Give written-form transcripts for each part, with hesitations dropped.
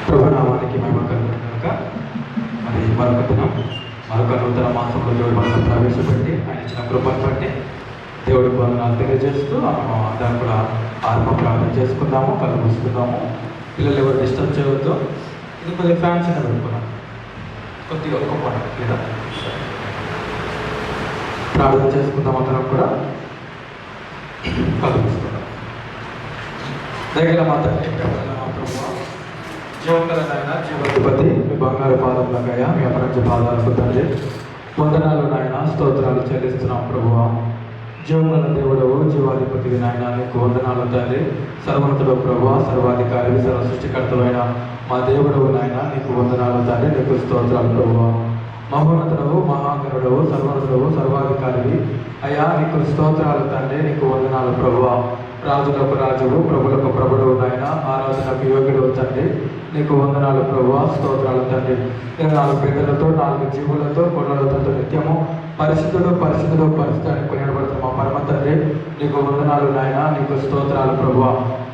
ప్రభునామానికి మహిమ కలుగును కనుక మరి మరొక దినం మరొక నూతన మాసంలో దేవుడు మనల్ని ప్రవేశపెట్టి ఆయన ఇచ్చిన కృపను బట్టి దేవుడికి వందనాలు తెలియజేస్తూ మనం అందరం కూడా ఆత్మ ప్రార్థన చేసుకుందాము, కళ్ళు మూసుకుందాము. పిల్లలు ఎవరు డిస్టర్బ్ చేయవద్దు. ఇది కొద్దిగా ఫ్యాన్స్ అయినా పెట్టుకున్నాం, కొద్దిగా ఒక్క పాట లేదా ప్రార్థన చేసుకుందాం. అందరం కూడా కళ్ళు మూసుకుందాం. దయగల మా తండ్రి, మా ప్రభువా, జీవకరనైనా జీవాధిపతి, మీ బంగారు పాదములకయ్యా, మీ అపరంజ పాదాలకు తండ్రి వందనాలు నాయన, స్తోత్రాలు చెల్లిస్తున్నాం ప్రభువా. జీవముల దేవుడవు, జీవాధిపతివి నాయన, నీకు వందనాలు తండ్రి. సర్వోన్నతుడు ప్రభువా, సర్వాధికారి, సర్వ సృష్టికర్తమైన మా దేవుడవు నాయన, నీకు వందనాలు తండ్రి, నీకు స్తోత్రాలు ప్రభువా. మహోన్నతుడవు, మహాగణుడవు, సర్వోన్నతుడవు, సర్వాధికారివి అయ్యా, నీకు స్తోత్రాలు తండ్రి, నీకు వందనాలు ప్రభువా. రాజులకు రాజువు, ప్రభులకు ప్రభుడవు నాయన, ఆరాధనకు యోగ్యుడవు తండ్రి, నీకు వందనాలు ప్రభువా, స్తోత్రాలు తండ్రి. 24 బిడ్డలతో 4 జీవులతో గొర్రెలతో నిత్యము పరిశుద్ధుడు పరిశుద్ధుడు పరిశుద్ధానికి కొనియాడబడుతున్న మా పరమ తండ్రి, నీకు వందనాలు నాయన, నీకు స్తోత్రాలు ప్రభువా.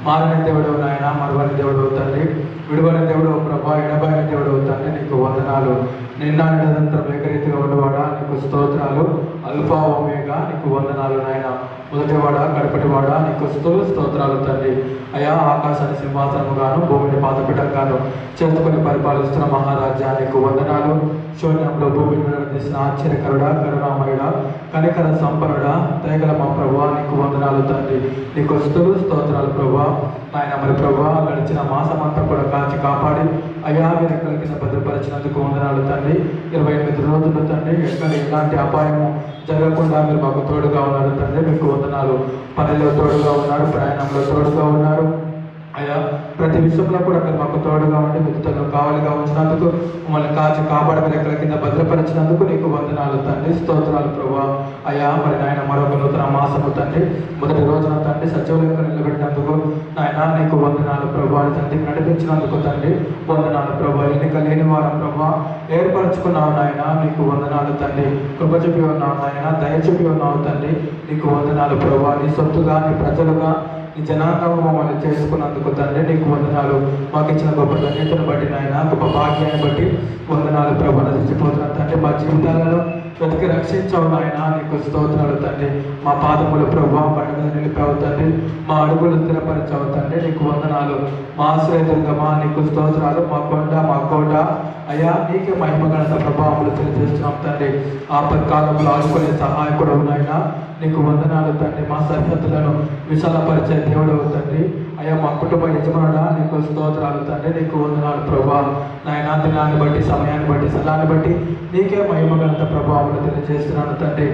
మారిన దేవుడవు నాయన, మరువని దేవుడవు తండ్రి, విడువని దేవుడవు ప్రభా, ఎడబాయిన దేవుడవు తండ్రి, నీకు వందనాలు. నిన్న నిరంతరం ఏకరీతిగా ఉన్నవాడా, నీకు స్తోత్రాలు. అల్ఫా ఒమేగా, నీకు వందనాలు నాయన. మొదటివాడా కడపటివాడా, నీకు స్తోత్రాలు తండ్రి. అయా, ఆకాశాన్ని సింహాసనముగాను భూమిని పాదపీఠంగాను చేసుకుని పరిపాలిస్తున్న మహారాజా, నీకు వందనాలు. శూన్యంలో భూమిని నిర్వహించిన ఆశ్చర్యకరుడా, కరుణామయుడా, కనికర సంపన్నుడా, దయగల మా ప్రభువా, నీకు వందనాలు తండ్రి, నీకు స్తోత్రాలు ప్రభువా. ఆయన మరి ప్రభువా, గడిచిన మాసమంతా కూడా కాచి కాపాడి అయా వెనకల కింద భద్రపరిచినందుకు వందనాలు తండ్రి. 28 రోజులు తండ్రి, ఎక్కడ ఎలాంటి అపాయము జరగకుండా మీరు మాకు తోడుగా ఉన్నారు తండ్రి, మీకు వందనాలు. పనిలో తోడుగా ఉన్నారు, ప్రయాణంలో తోడుగా ఉన్నారు అయ్యా. ప్రతి విషయంలో కూడా మీరు మాకు తోడుగా ఉండి మిగతాలో కావాలిగా ఉంచినందుకు, మమ్మల్ని కాచి కాపాడి మీరు ఎక్కడి కింద భద్రపరిచినందుకు నీకు వందనాలు తండ్రి, స్తోత్రాలు ప్రభా. అయ్యా, మరి నాయన మరొక నూతన మాసము తండ్రి, మొదటి రోజున తండ్రి సజీవులంగా నిలబెట్టినందుకు నాయన నీకు వందనాలు ప్రభా. తండ్రికి నడిపించినందుకు తండ్రి వందనాలు ప్రభా. ఎన్నిక లేని వారం ప్రభా ఏర్పరచుకున్నావు నాయన, నీకు వందనాలు తండ్రి. కృప చూపి ఉన్నావు నాయన, దయ చూపి ఉన్నావు తండ్రి, నీకు వందనాలు ప్రభా. నీ సొత్తుగా, నీ ప్రజలుగా, ఈ జనాంగము మమ్మల్ని చేసుకున్నందుకు తండ్రి నీకు వందనాలు. మాకు ఇచ్చిన గొప్ప ధన్యతను బట్టి నాయన, గొప్ప భాగ్యాన్ని బట్టి వందనాలు ప్రభు. నశించిపోతున్న తండ్రి మా జీవితాలలో వెతికి రక్షించావు నాయన, నీకు స్తోత్రాలు తండ్రి. మా పాదములు ప్రభు బండి మీద నిలిపావు తండ్రి, మా అడుగులు స్థిరపరిచావు తండ్రి, నీకు వందనాలు. మా ఆశ్రయదుర్గమా, నీకు స్తోత్రాలు. మా కొండ, మా కోట అయ్యా, నీకే మహిమ ఘనత ప్రభావములు తెలియజేస్తున్నాం తండ్రి. ఆపత్కాలంలో ఆదుకునే సహాయకుడు నాయన, నీకు వందనాలు తండ్రి. మా సరిహద్దులను విశాలపరిచే దేవుడవు తండ్రి. అయ్యా, మా కుటుంబ యజమానుడా, నీకు స్తోత్రాలు తండ్రి, నీకు వందనాలు ప్రభా. నాయన దినాన్ని బట్టి, సమయాన్ని బట్టి, స్థలాన్ని బట్టి నీకే మహిమ ఘనత ప్రభావములు తెలియజేస్తున్నాను తండ్రి.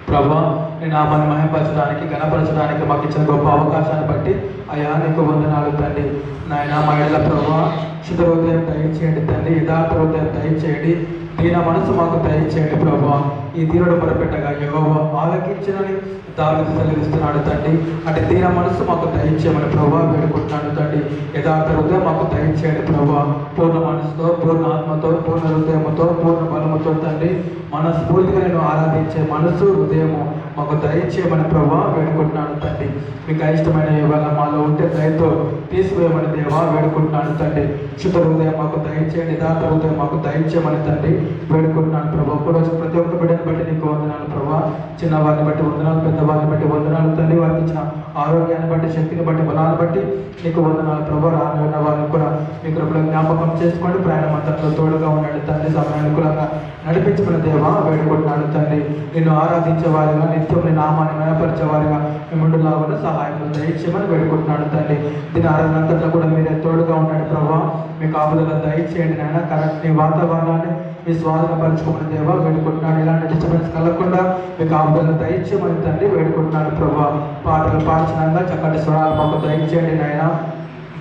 ప్రభా, నీ నామాన్ని మహిమపరచడానికి, ఘనపరచడానికి మాకు ఇచ్చిన గొప్ప అవకాశాన్ని బట్టి అయ్యా నీకు వందనాలు తండ్రి. నాయన మా ఇళ్ళ ప్రభా శుద్ధ హృదయం దయచేయండి తండ్రి, యథార్థ హృదయం దయచేయండి, దీన మనసు మాకు దయచేయండి ప్రభా. ఈ దీనుడు మొరపెట్టగా యెహోవా ఆలకించినని దావీదు సెలవిస్తున్నాడు తండ్రి. అంటే దీన మనసు మాకు దయచేయమని ప్రభా వేడుకుంటున్నాడు తండ్రి. యథార్థ హృదయం మాకు దయచేయండి ప్రభా. పూర్ణ మనసుతో, పూర్ణ ఆత్మతో, పూర్ణ హృదయముతో, పూర్ణ బలముతో తండ్రి మనస్ఫూర్తిగా నేను ఆరాధించే మనసు, హృదయము మాకు దయచేయమని ప్రభా వేడుకుంటున్నాను తండ్రి. మీకు ఇష్టమైన ఏవైనా మాలో ఉంటే దయతో తీసివేయమని దేవా వేడుకుంటున్నాను తండ్రి. శుద్ధ హృదయం మాకు దయచేయండి, యథార్థ హృదయం మాకు దయచేయమని తండ్రి వేడుకుంటున్నాను ప్రభా. ఒకరోజు ప్రతి ఒక్క బిడ్డని బట్టి నీకు వందనాలు ప్రభా. చిన్నవారిని బట్టి వందనాలు, పెద్దవారిని బట్టి వందనాలు తండ్రి. వారికి ఇచ్చిన ఆరోగ్యాన్ని బట్టి, శక్తిని బట్టి, బలాన్ని బట్టి నీకు వందనాలు ప్రభా. రానున్న వారిని కూడా మీ కృపలో జ్ఞాపకం చేసుకోండి. ప్రయాణం అంతట్లో తోడుగా ఉండండి తండ్రి. సమయానుకూలంగా నడిపించుకున్న దేవా వేడుకుంటున్నాడు తండ్రి. నిన్ను ఆరాధించే వారిగా, నిత్యం నీ నామాన్ని మయపరిచే వారిగా మీ ముందు లాగా సహాయం దయచేయమని వేడుకుంటున్నాడు తండ్రి. దీని ఆరాధన అంతట్లో కూడా మీరే తోడుగా ఉండండి ప్రభా. మీ కాపుదల దయచేయండి నాయన. కరెక్ట్ నీ వాతావరణాన్ని మీ స్వాధీనపరచుకోమని దేవా వేడుకుంటున్నాడు. ఇలాంటి డిస్టర్బెన్స్ కలగకుండా మీ కాపుదల దయచేయమని తండ్రి వేడుకుంటున్నాడు ప్రభా. పాటలు పార్చనంగా చక్కటి స్వరాలు మాకు దయచేయండి నాయన.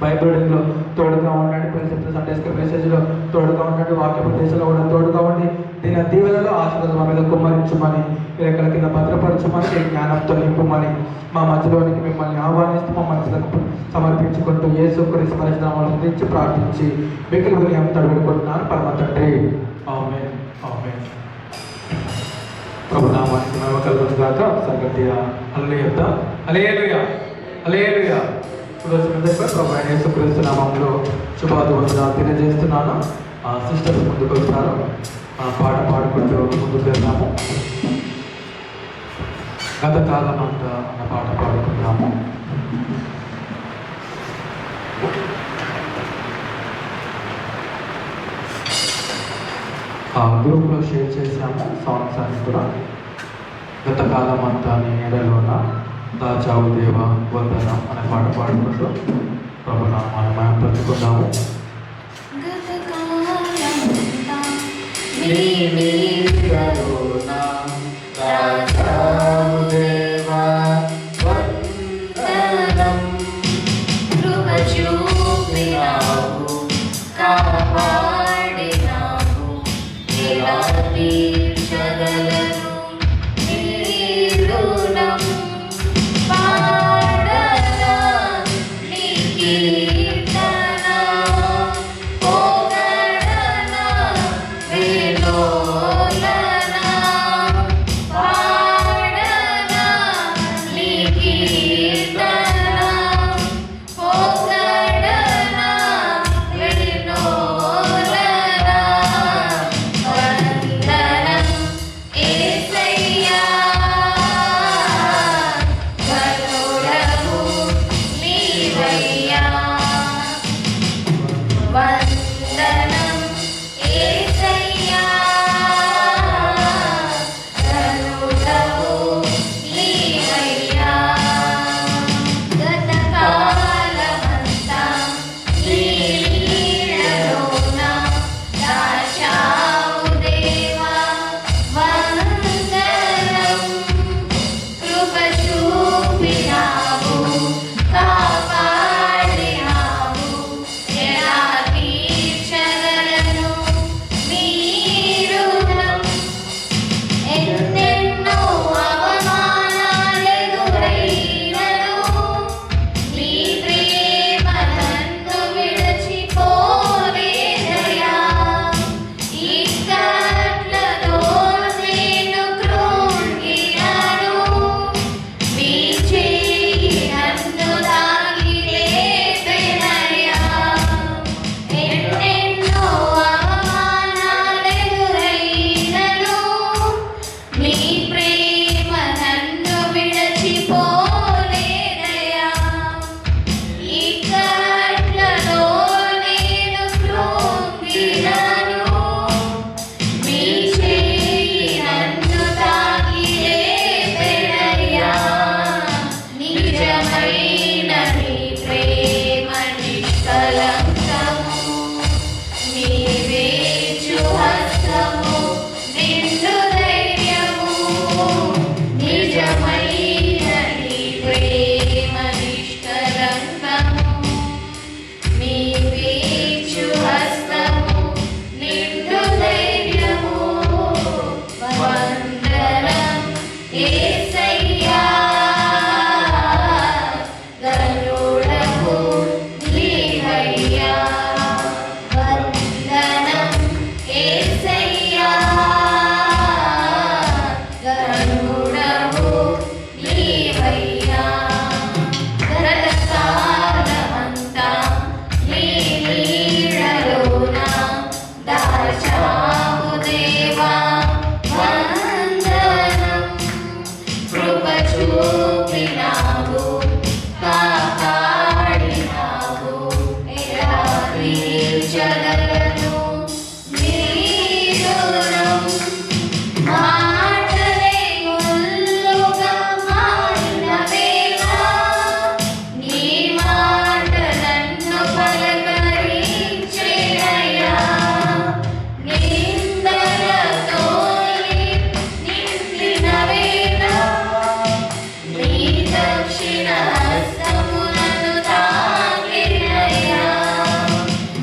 బైబిల్లో తోడుగా ఉండండి, పరిశుద్ధ సండే స్కూల్ మెసేజ్లో తోడుగా ఉండండి, వాక్య ప్రదేశంలో కూడా తోడుగా ఉండి దీని దీవెనలో ఆశీర్వాదం మా మీద కుమ్మరించమని, రేఖల కింద భద్రపరచమని, జ్ఞానంతో నింపమని మా మధ్యలోనికి మిమ్మల్ని ఆహ్వానిస్తూ మా మనసులకు సమర్పించుకుంటూ యేసుక్రీస్తు పరిశుద్ధ నామములో గురించి ప్రార్థించి మిగిలిన వినయంతో వేడుకుంటున్నాను పరమ తండ్రి. ఆమేన్, ఆమేన్. ప్రభు నామానికి మహిమ కలుగును గాక. సంగతిగా హల్లెలూయా, హల్లెలూయా, హల్లెలూయా. ఇప్పుడు ప్రభు యేసుక్రీస్తు నామములో శుభాభివందనాలు తెలియజేస్తున్నాను. సిస్టర్స్ ముందుకు వస్తారు. పాట పాడుకుంటూ ముందుకు వెళ్దాము. గత కాలం అంతా అన్న పాట పాడుకుందాము. గ్రూప్లో షేర్ చేశాము సాంగ్స్ అని కూడా. గత కాలం అంతా నీ నీడలోన దాచావు దేవా వందనం అనే పాట పాడుకుంటూ ప్రభు నామాన్ని మనం పంచుకుందాము.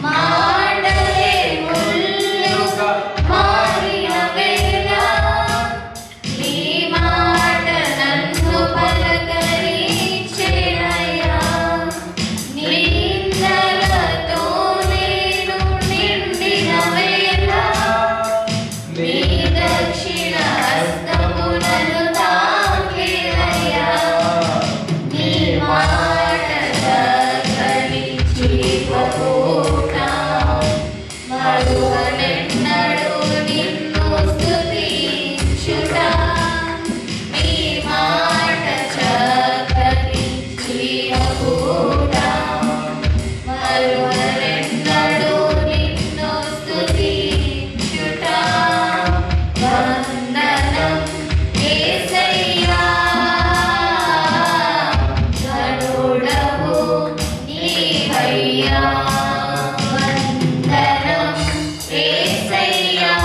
మాటలే మరువరెన్నడూ నిన్ను స్తుతించుట. వందనం యేసయ్యా, గరుడవు నీవయ్యా. వందనం యేసయ్యా,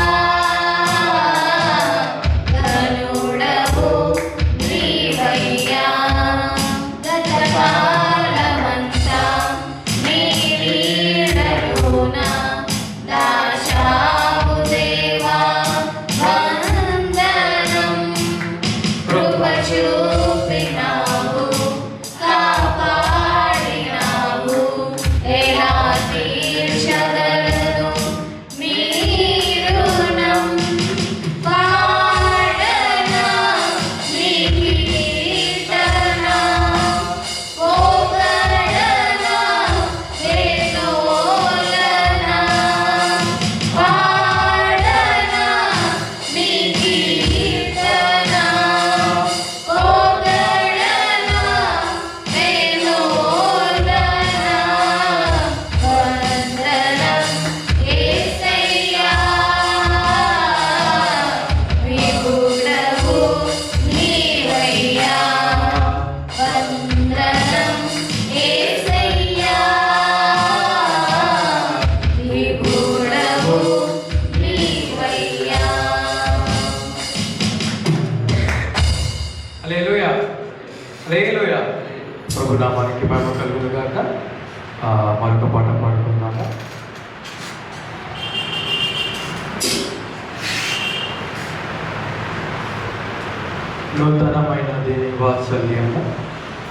గరుడవు నీవయ్యా. గతకాలమంతా నీ నీడలోన దాచావు దేవా, వందనం. కృప చూపినావు, కాపాడినావు, ఎలా తీర్చగలను నీ రుణం. పాడనా నీ కీర్తన, పోగడనా వేదోలన. పాడనా నీ కీర్తన, పోగడనా వేదోలన. వందనం యేసయ్యా, విభుడవు నీవయ్యా. వందనం యేసయ్యా, విభుడవు నీవయ్యా. హల్లెలూయా, హల్లెలూయా. ప్రభు నామానికి మహిమ కలుగును గాక. మరొక పాట పాడుకుందాము. నూతనమైన దేని వాత్సల్యము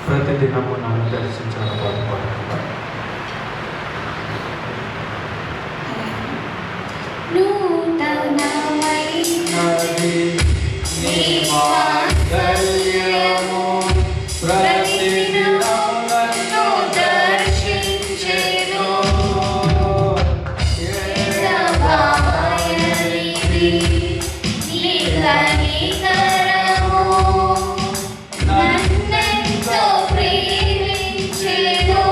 ప్రతిదినము నన్ను దర్శించడం పాట పాడుకుందాం. నూతనమైన నీ వాత్సల్యము ప్రతిదినము నన్ను దర్శించెను. ఎడబాయనిది నీ కనికరము, నన్నెంతో ప్రేమించెను.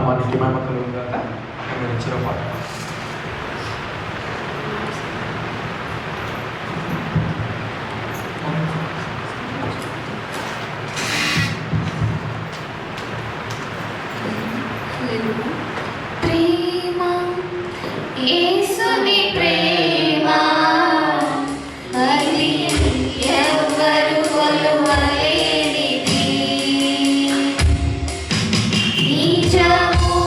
నామానికి మహిమ కలుగుగాక. మీరు ఇచ్చిన పాట ప్రేమ యేసుని ప్రేమ అది ఎవ్వరు కొలువలేనిది. నిజము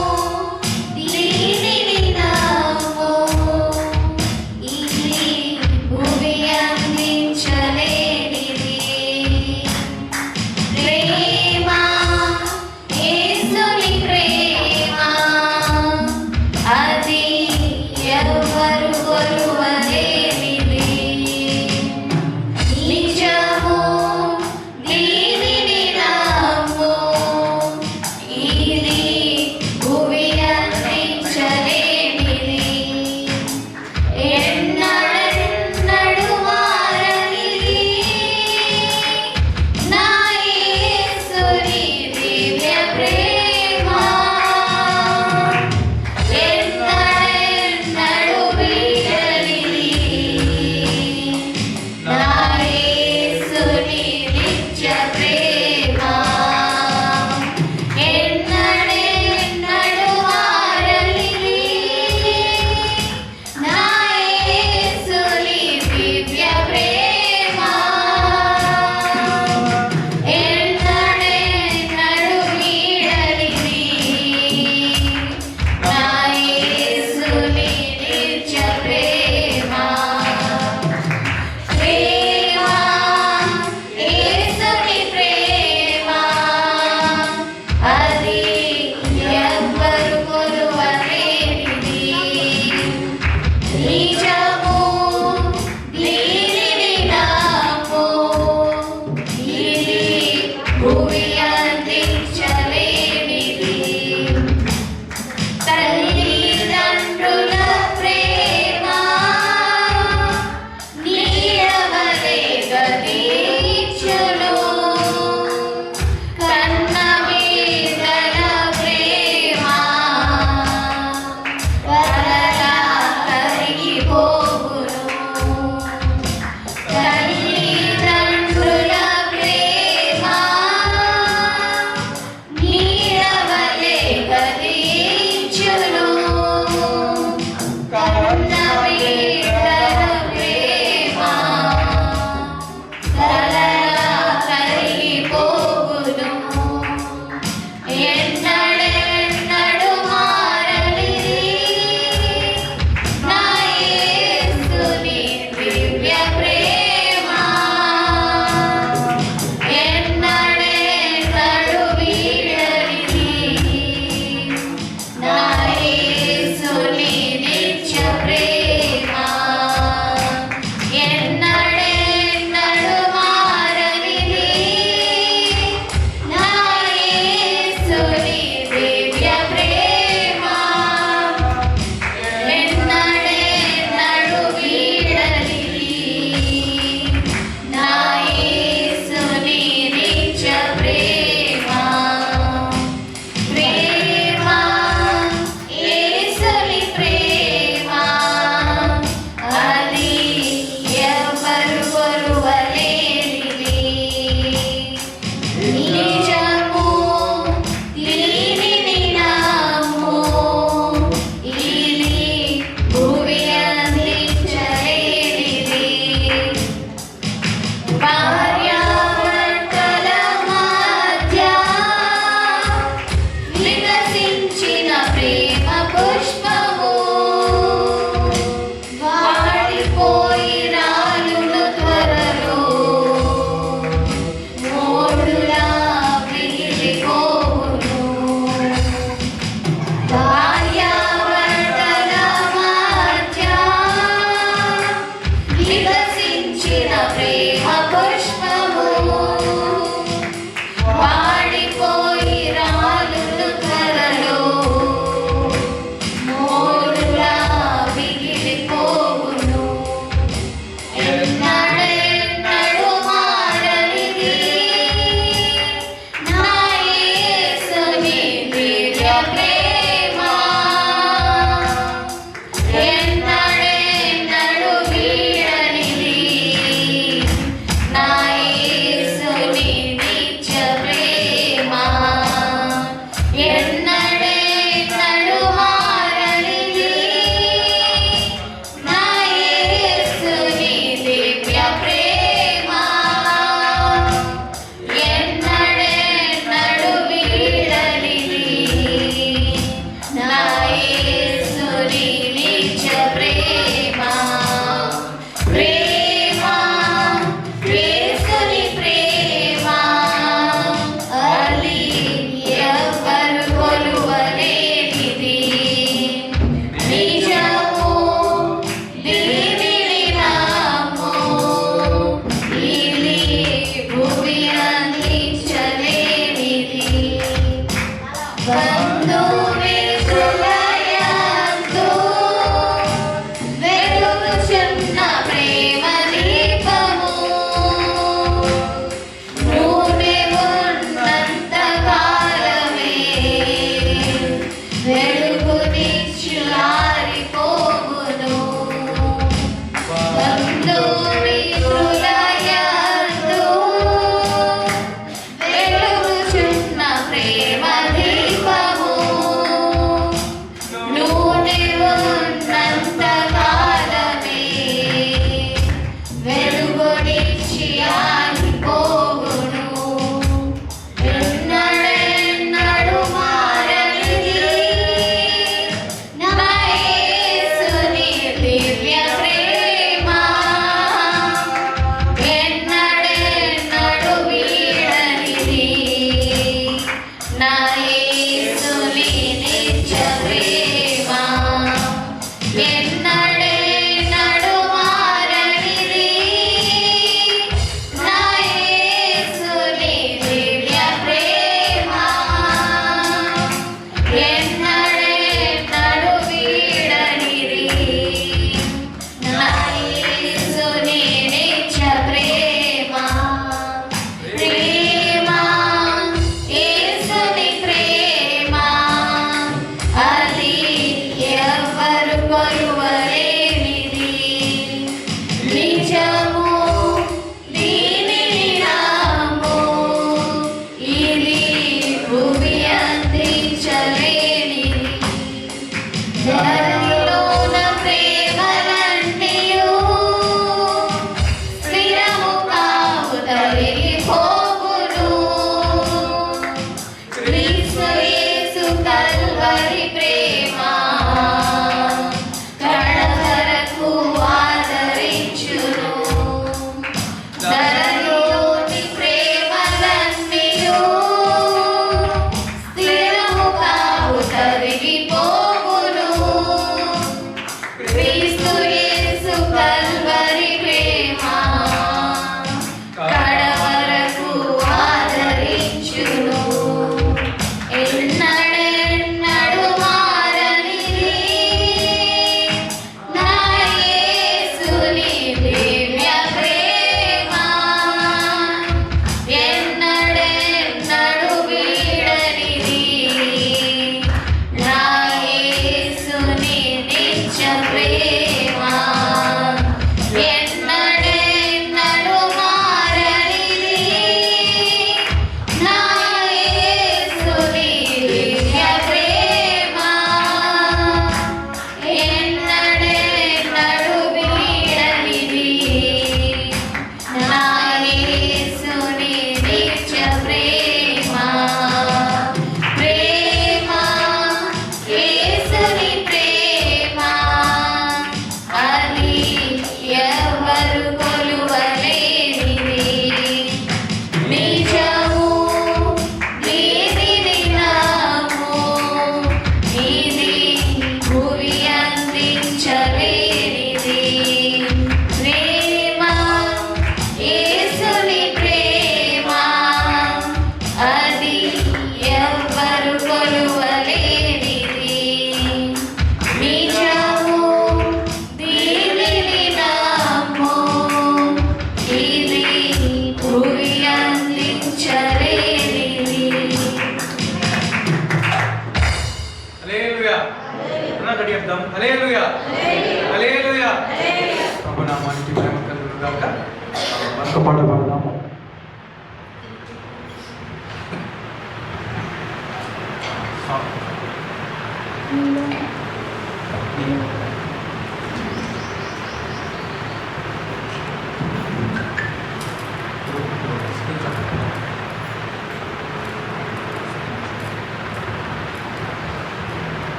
పాట పాడదాము.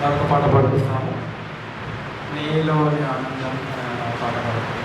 మరొక పాట పాడుతున్నాము. నీలోని ఆనందం అనే పాట పాడుతున్నాము.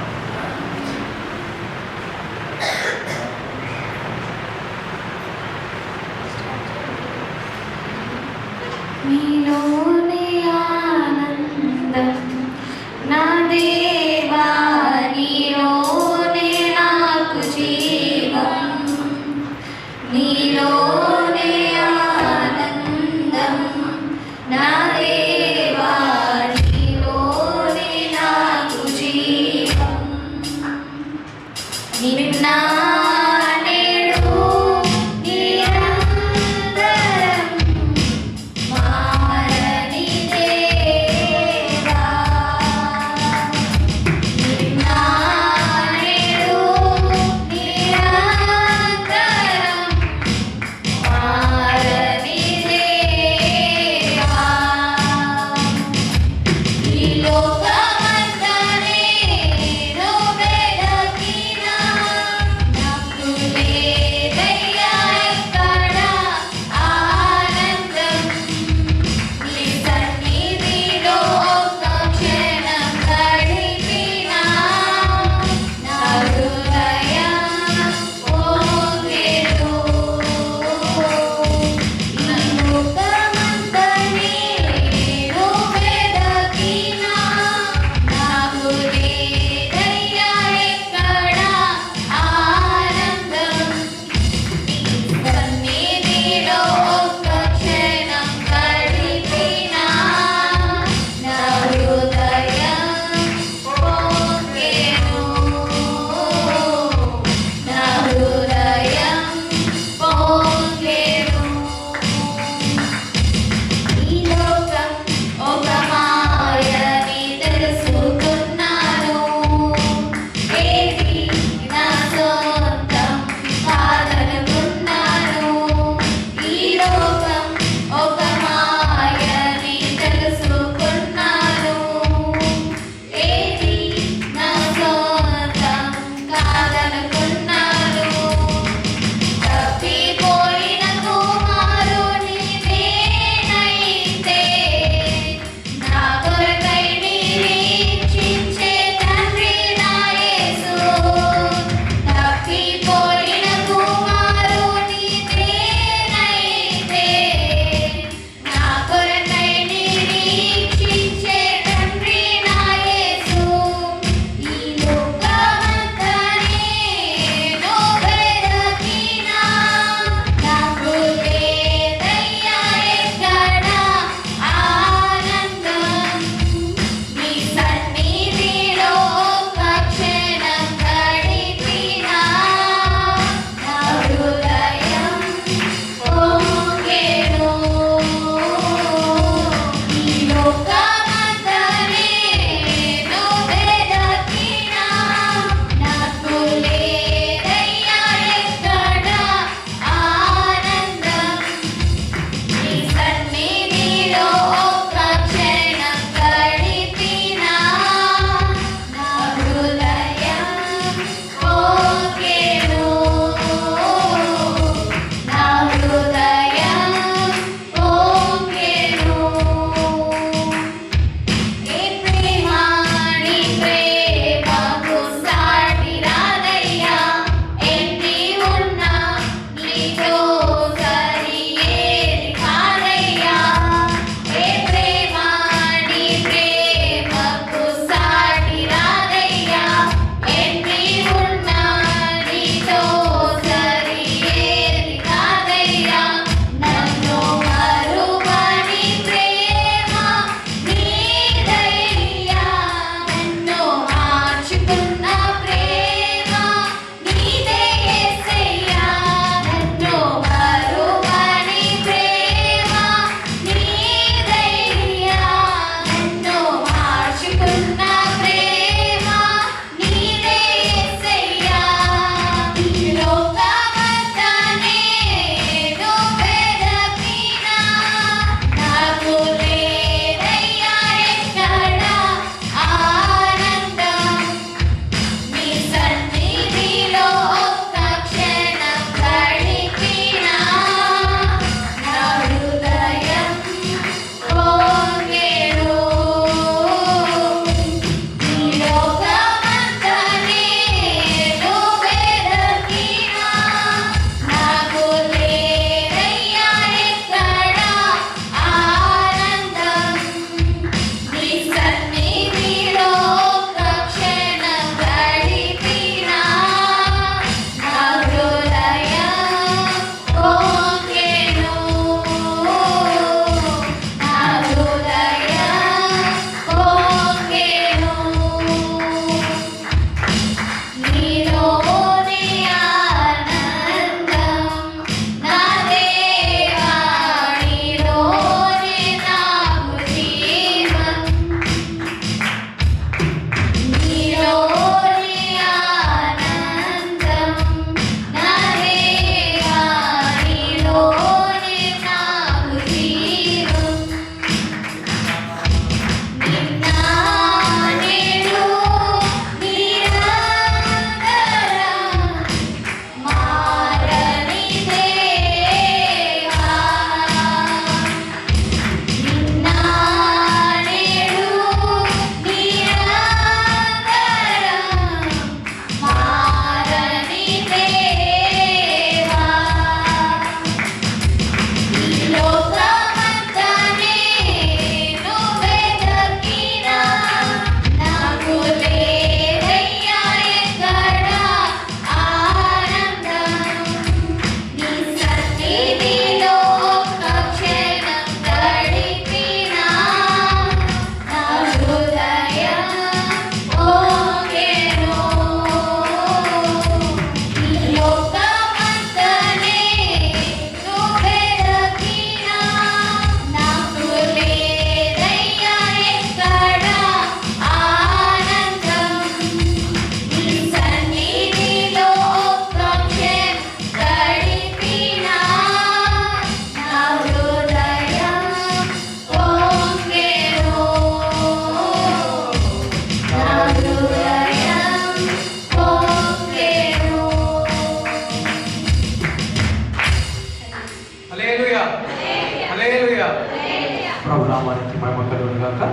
గాక.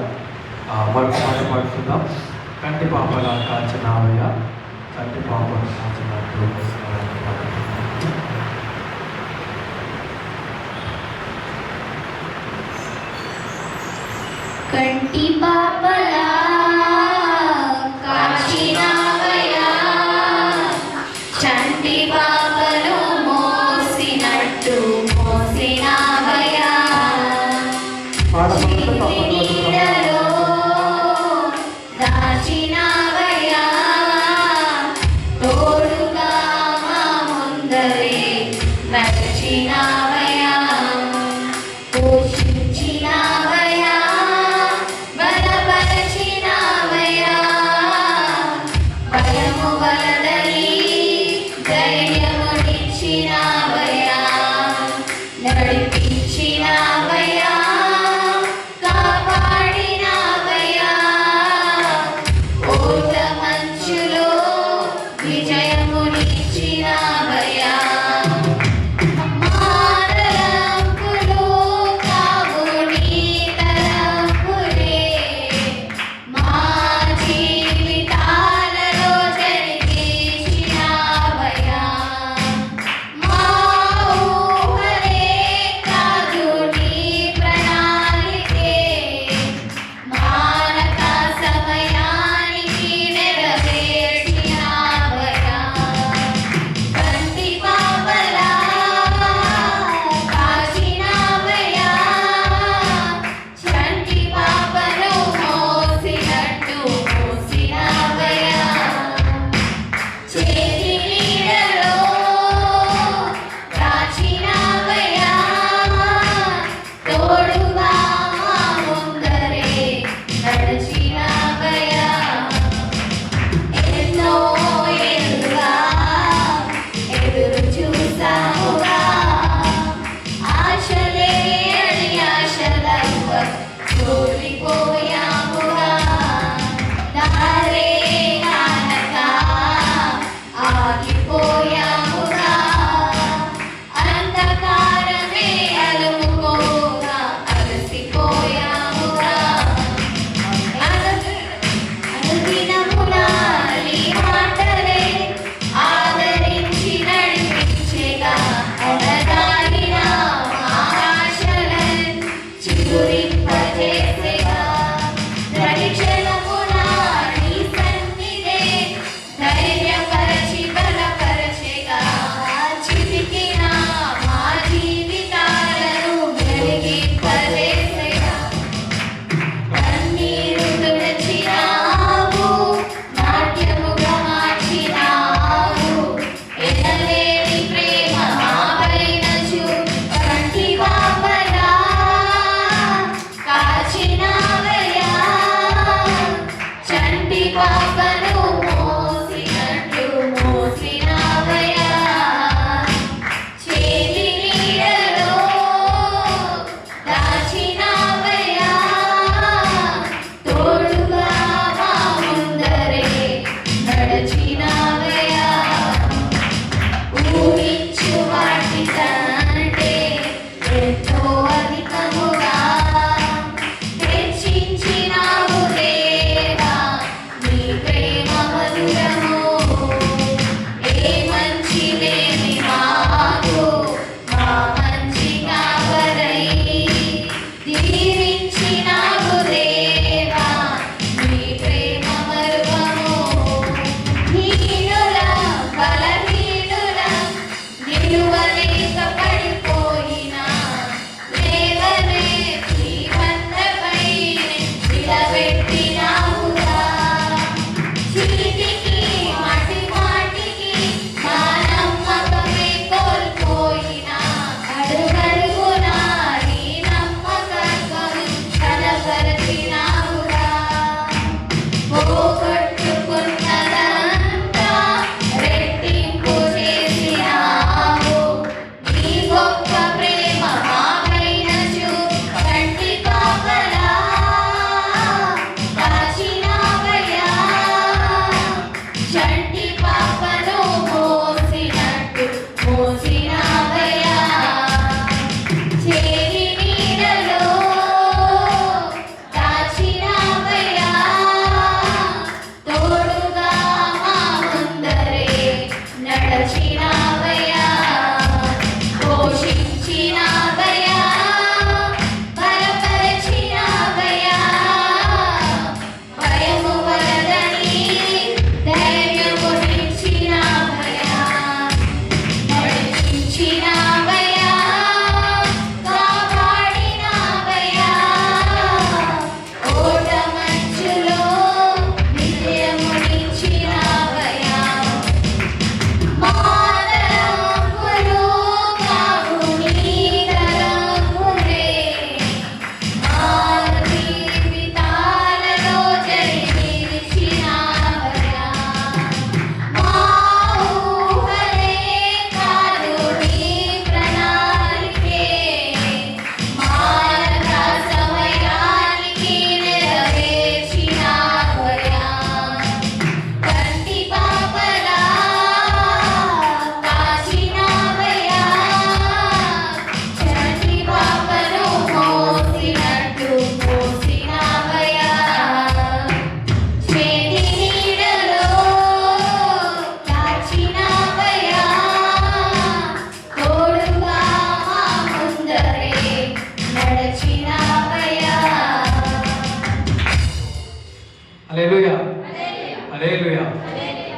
మరొక మాట పాడుకుందాం. కంటి పాపలా కాచినావయ్య, కంటి పాపను కాచినట్టు. కంటి పాపలా కాచినావయ్యా, చంటి పాపను మోసినట్టు మోసినావయ్యా. నీడలో దాచినావయ్యా, తోడుగా మా ముందరే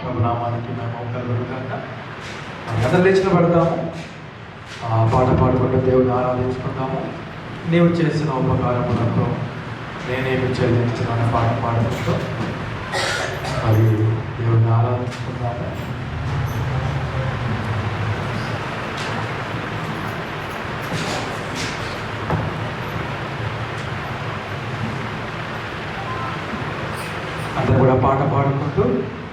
ప్రభు నామానికి మేము కలుగుతాక అందరూ లేచిన పడతాము, పాట పాడుకుంటూ దేవుని ఆరాధించుకుంటాము. నీవు చేసిన ఉపకారములకు నేనేమి చెల్లించిన అనే పాట పాడుకుంటూ మరి దేవుని ఆరాధించుకుంటాము. అందరూ కూడా పాట పాడుకుంటూ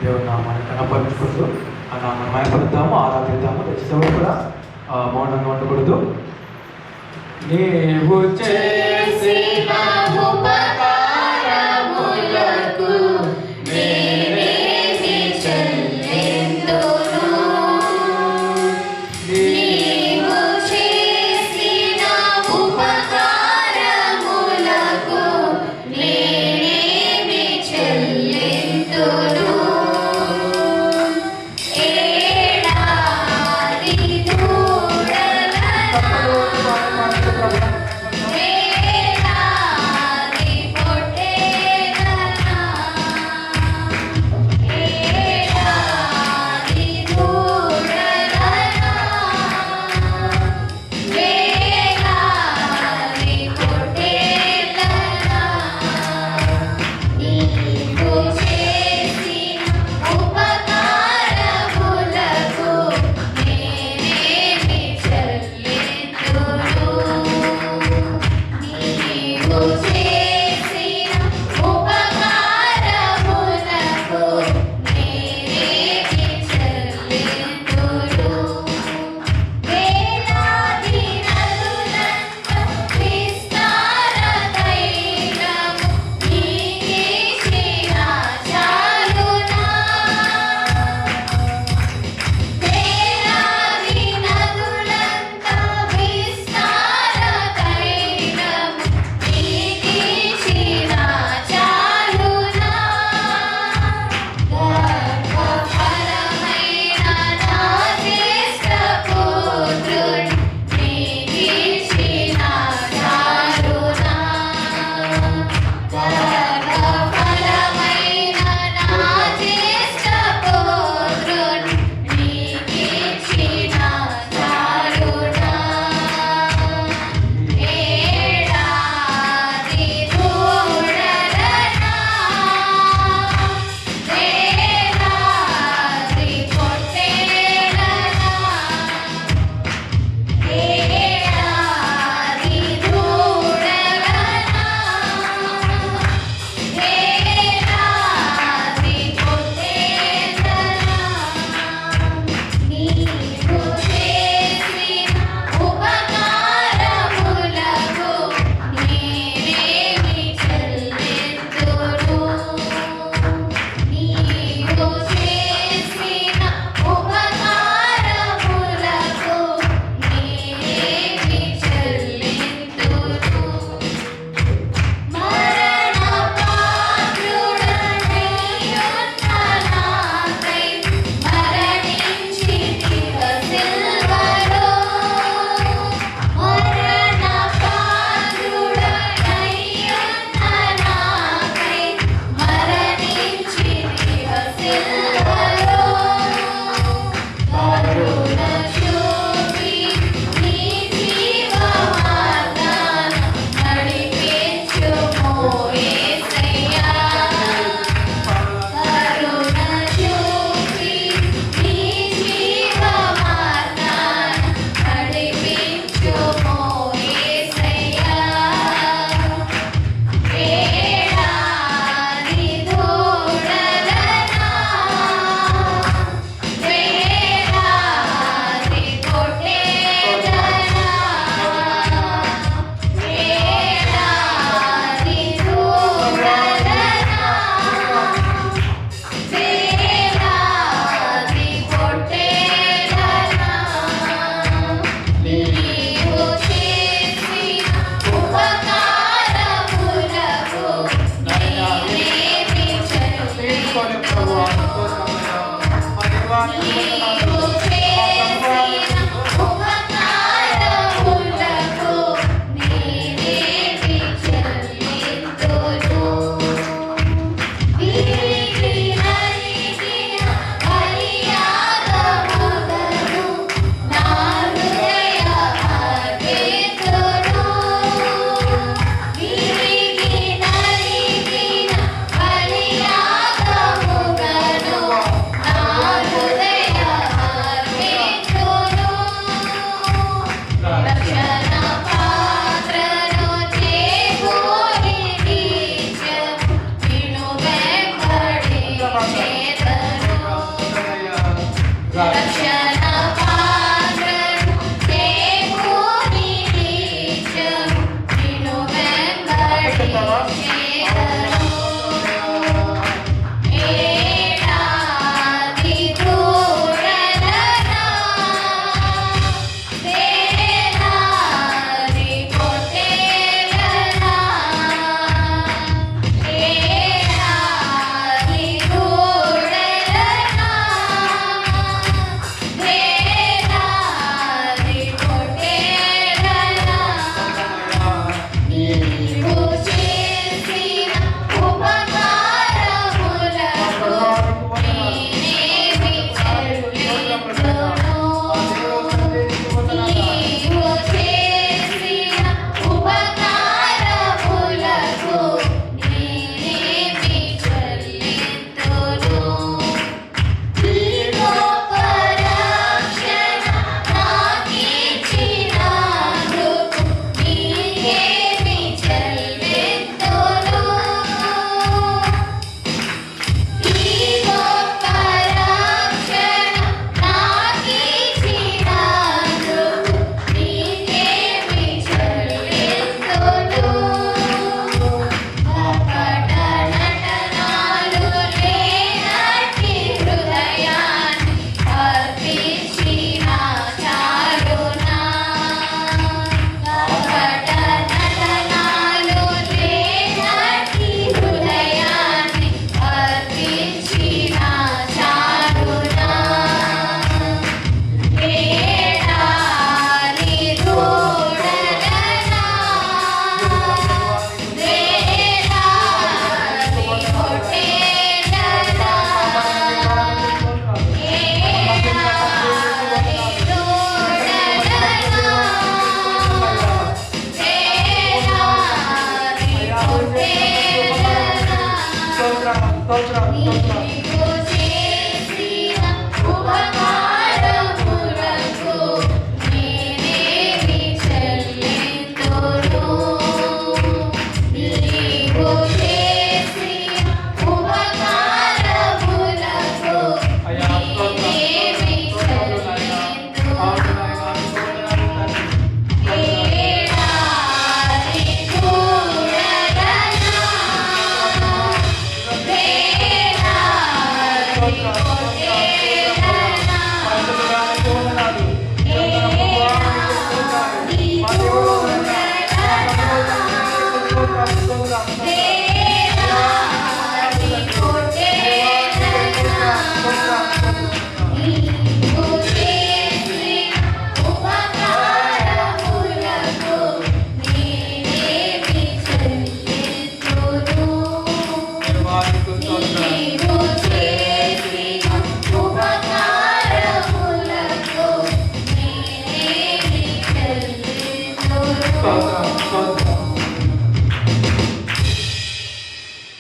దేవుని నామాన్ని కనపరుచుకుంటూ ఆ నామాన్ని మయపడతాము, ఆరాధిద్దాము. తెచ్చేవాడు కూడా మౌనంగా ఉండకూడదు. నీవు చేసిన ఉపకారములకు నేనేమి చెల్లింతును? నీవు చేసిన ఉపకారములకు నేనేమి చెల్లింతును? ఏడాది దూడలను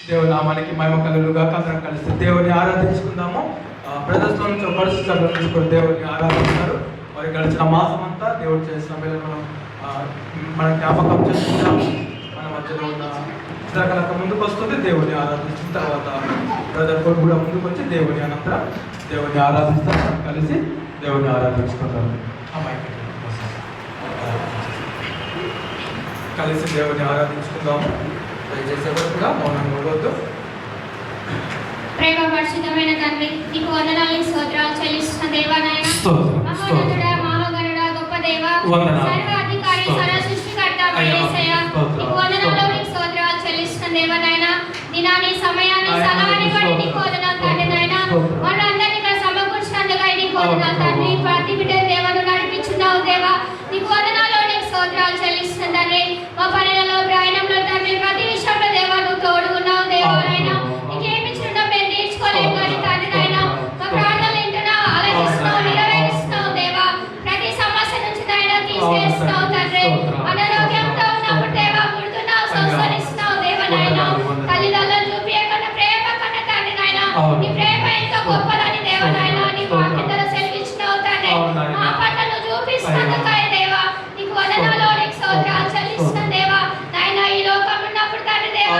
దేవుని నామానికి మహిమ కలుగుగా అందరం కలిసి దేవుని ఆరాధించుకుందాము. బ్రదర్స్ నుంచి పరిస్థితి సభ్యుల నుంచి కూడా దేవుని ఆరాధిస్తారు. మరి గడిచిన మాసం అంతా దేవుడు చేసిన మేలు మన జ్ఞాపకం చేసుకుంటాము. మన మధ్యలో ఉన్న చిత్రకళక ముందుకు వస్తుంది, దేవుని ఆరాధించిన తర్వాత బ్రదర్ కూడా ముందుకు వచ్చి దేవుని అనంతరం దేవుని ఆరాధిస్తారు. కలిసి దేవుని ఆరాధించుకుంటాము. కలిసి దేవుని ఆరాధించుకుందాము. దయచేసి ఎవరు కూడా మౌనంగా ఉండవద్దు. ప్రేమ పరిశుద్ధమైన తండ్రి, నీకు వందనాలు స్తోత్రాలు చెల్లిస్తున్న దేవా నాయన, మహోన్నతుడా మహాగణుడా గొప్ప దేవ, సర్వాధికారి సర్వ సృష్టికర్త యేసయ్య, నీకు వందనాలు నీకు స్తోత్రాలు చెల్లిస్తున్న దేవా నాయన, దినాన్ని సమయాన్ని సలాన్ని బట్టి నీకు వందనాలు తండ్రి నాయన, మనందరినీ ఇక్కడ సమకూర్చినందుకు నీకు వందనాలు తండ్రి. ప్రతి బిడ్డ దేవను నడిపించున్నావు దేవా, నీకు వందనాలు నీకు స్తోత్రాలు చెల్లిస్తున్న తండ్రి. మా పనులలో ప్రయాణంలో తండ్రి ప్రతి విషయంలో దేవా నువ్వు తోడుగున్నావు దేవా నాయన, నీకేమి చిన్న మేము తీర్చుకోలేము కానీ తండ్రి నాయన, మా ప్రార్థనలు వింటున్నావు, ఆలకిస్తున్నావు, నెరవేరుస్తున్నావు దేవా. ప్రతి సమస్య నుంచి నాయన తీసేస్తున్నావు తండ్రి. అనారోగ్యంతో ఉన్నప్పుడు దేవా పుడుతున్నావు, సంస్కరిస్తున్నావు దేవా నాయన. తల్లిదండ్రులను చూపించకుండా ప్రేమ కన్నా తండ్రి నాయన, నీ ప్రేమ ఎంతో గొప్పదని దేవా నాయన, నీ వాక్యంలో సెలవిచ్చినావు తండ్రి. మా పట్ల నువ్వు చూపిస్తున్నందుకే దేవా నీకు వందనాలు నీకు స్తోత్రాలు చెల్లిస్తున్న దేవా నాయన. ఈ లోకంలో ఉన్నప్పుడు తండ్రి దేవా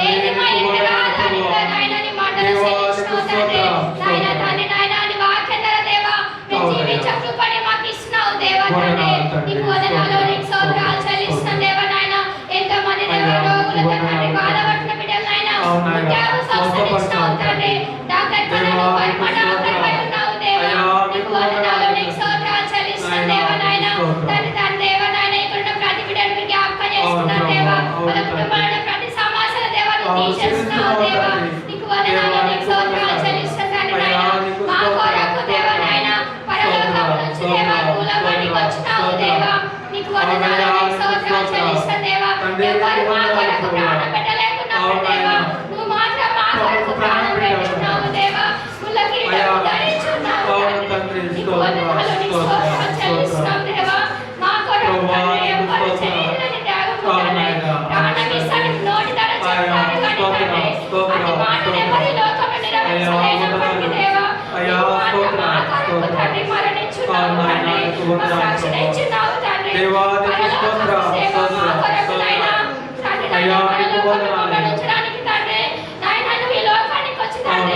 ఏది మా ఇంటి రాదని నాయన నీ మాటలు సెలవిచ్చినావు తండ్రి నాయన. తండ్రి నాయన నీ వాక్యం ద్వారా దేవా మేము జీవించే కృపని మాకు ఇస్తున్నావు దేవా తండ్రి. నీకు వందనాలు నీకు స్తోత్రాలు చెల్లిస్తున్న దేవా నాయన. ఎంతో మంది దేవా రోగులతో తండ్రి బాధపడుతున్న బిడ్డలు నాయన ముఖ్యంగా సంస్కరిస్తున్నావు తండ్రి. డాక్టర్ తండ్రి పరమ డాక్టర్ పై ఉన్నావు దేవా, నీకు వందనాలు నీకు స్తోత్రాలు చెల్లిస్తున్న దేవా నాయన. తండ్రి తండ్రి దేవా నాయన ఇక్కడ ప్రతి బిడ్డను మీరు జ్ఞాపకం చేసుకున్నావు దేవా. వాళ్ళ కుటుంబాలను ప్రతి సమస్యల దేవా నువ్వు తీసేస్తున్నావు దేవా. నీకు వందనాలు నీకు స్తోత్రాలు చెల్లిస్తున్న తండ్రి నాయన. మా కొరకు దేవా నాయన పరలోకం నుంచి దేవా భూలోకానికి వచ్చినావు దేవా. నీకు వందనాలు నీకు స్తోత్రాలు చెల్లిస్తున్న దేవా. ఎవరు మా కొరకు ప్రాణం పెట్టలేకున్నావు దేవా, నువ్వు మాత్రం మా కొరకు ప్రాణం పెట్టున్నావు దేవా. ముళ్ళ కిరీటం ధరించున్నావు తండ్రి. నీకు వందనాలు నీకు స్తోత్రాలు చెల్లిస్తున్నావు దేవా. మా కొరకు తండ్రి ఎవరు చేయలేని త్యాగం తండ్రి. ప్రాణం ఇస్తానికి నోటి ధర చెప్తారు కానీ తండ్రి అతి మాటను ఎవరి లోకంలో నెరవేర్చలేనప్పటికీ దేవా నీవు మాత్రం మా కొరకు తండ్రి మరణించున్నావు తండ్రి. మాకు రక్షణ ఇచ్చినావు తండ్రి. పరలోకం దేవా మా కొరకు నాయనా తండ్రి నాయన పరలోకంలో మమ్మల్ని ఉంచడానికి తండ్రి నాయన నువ్వు ఈ లోకానికి వచ్చి తండ్రి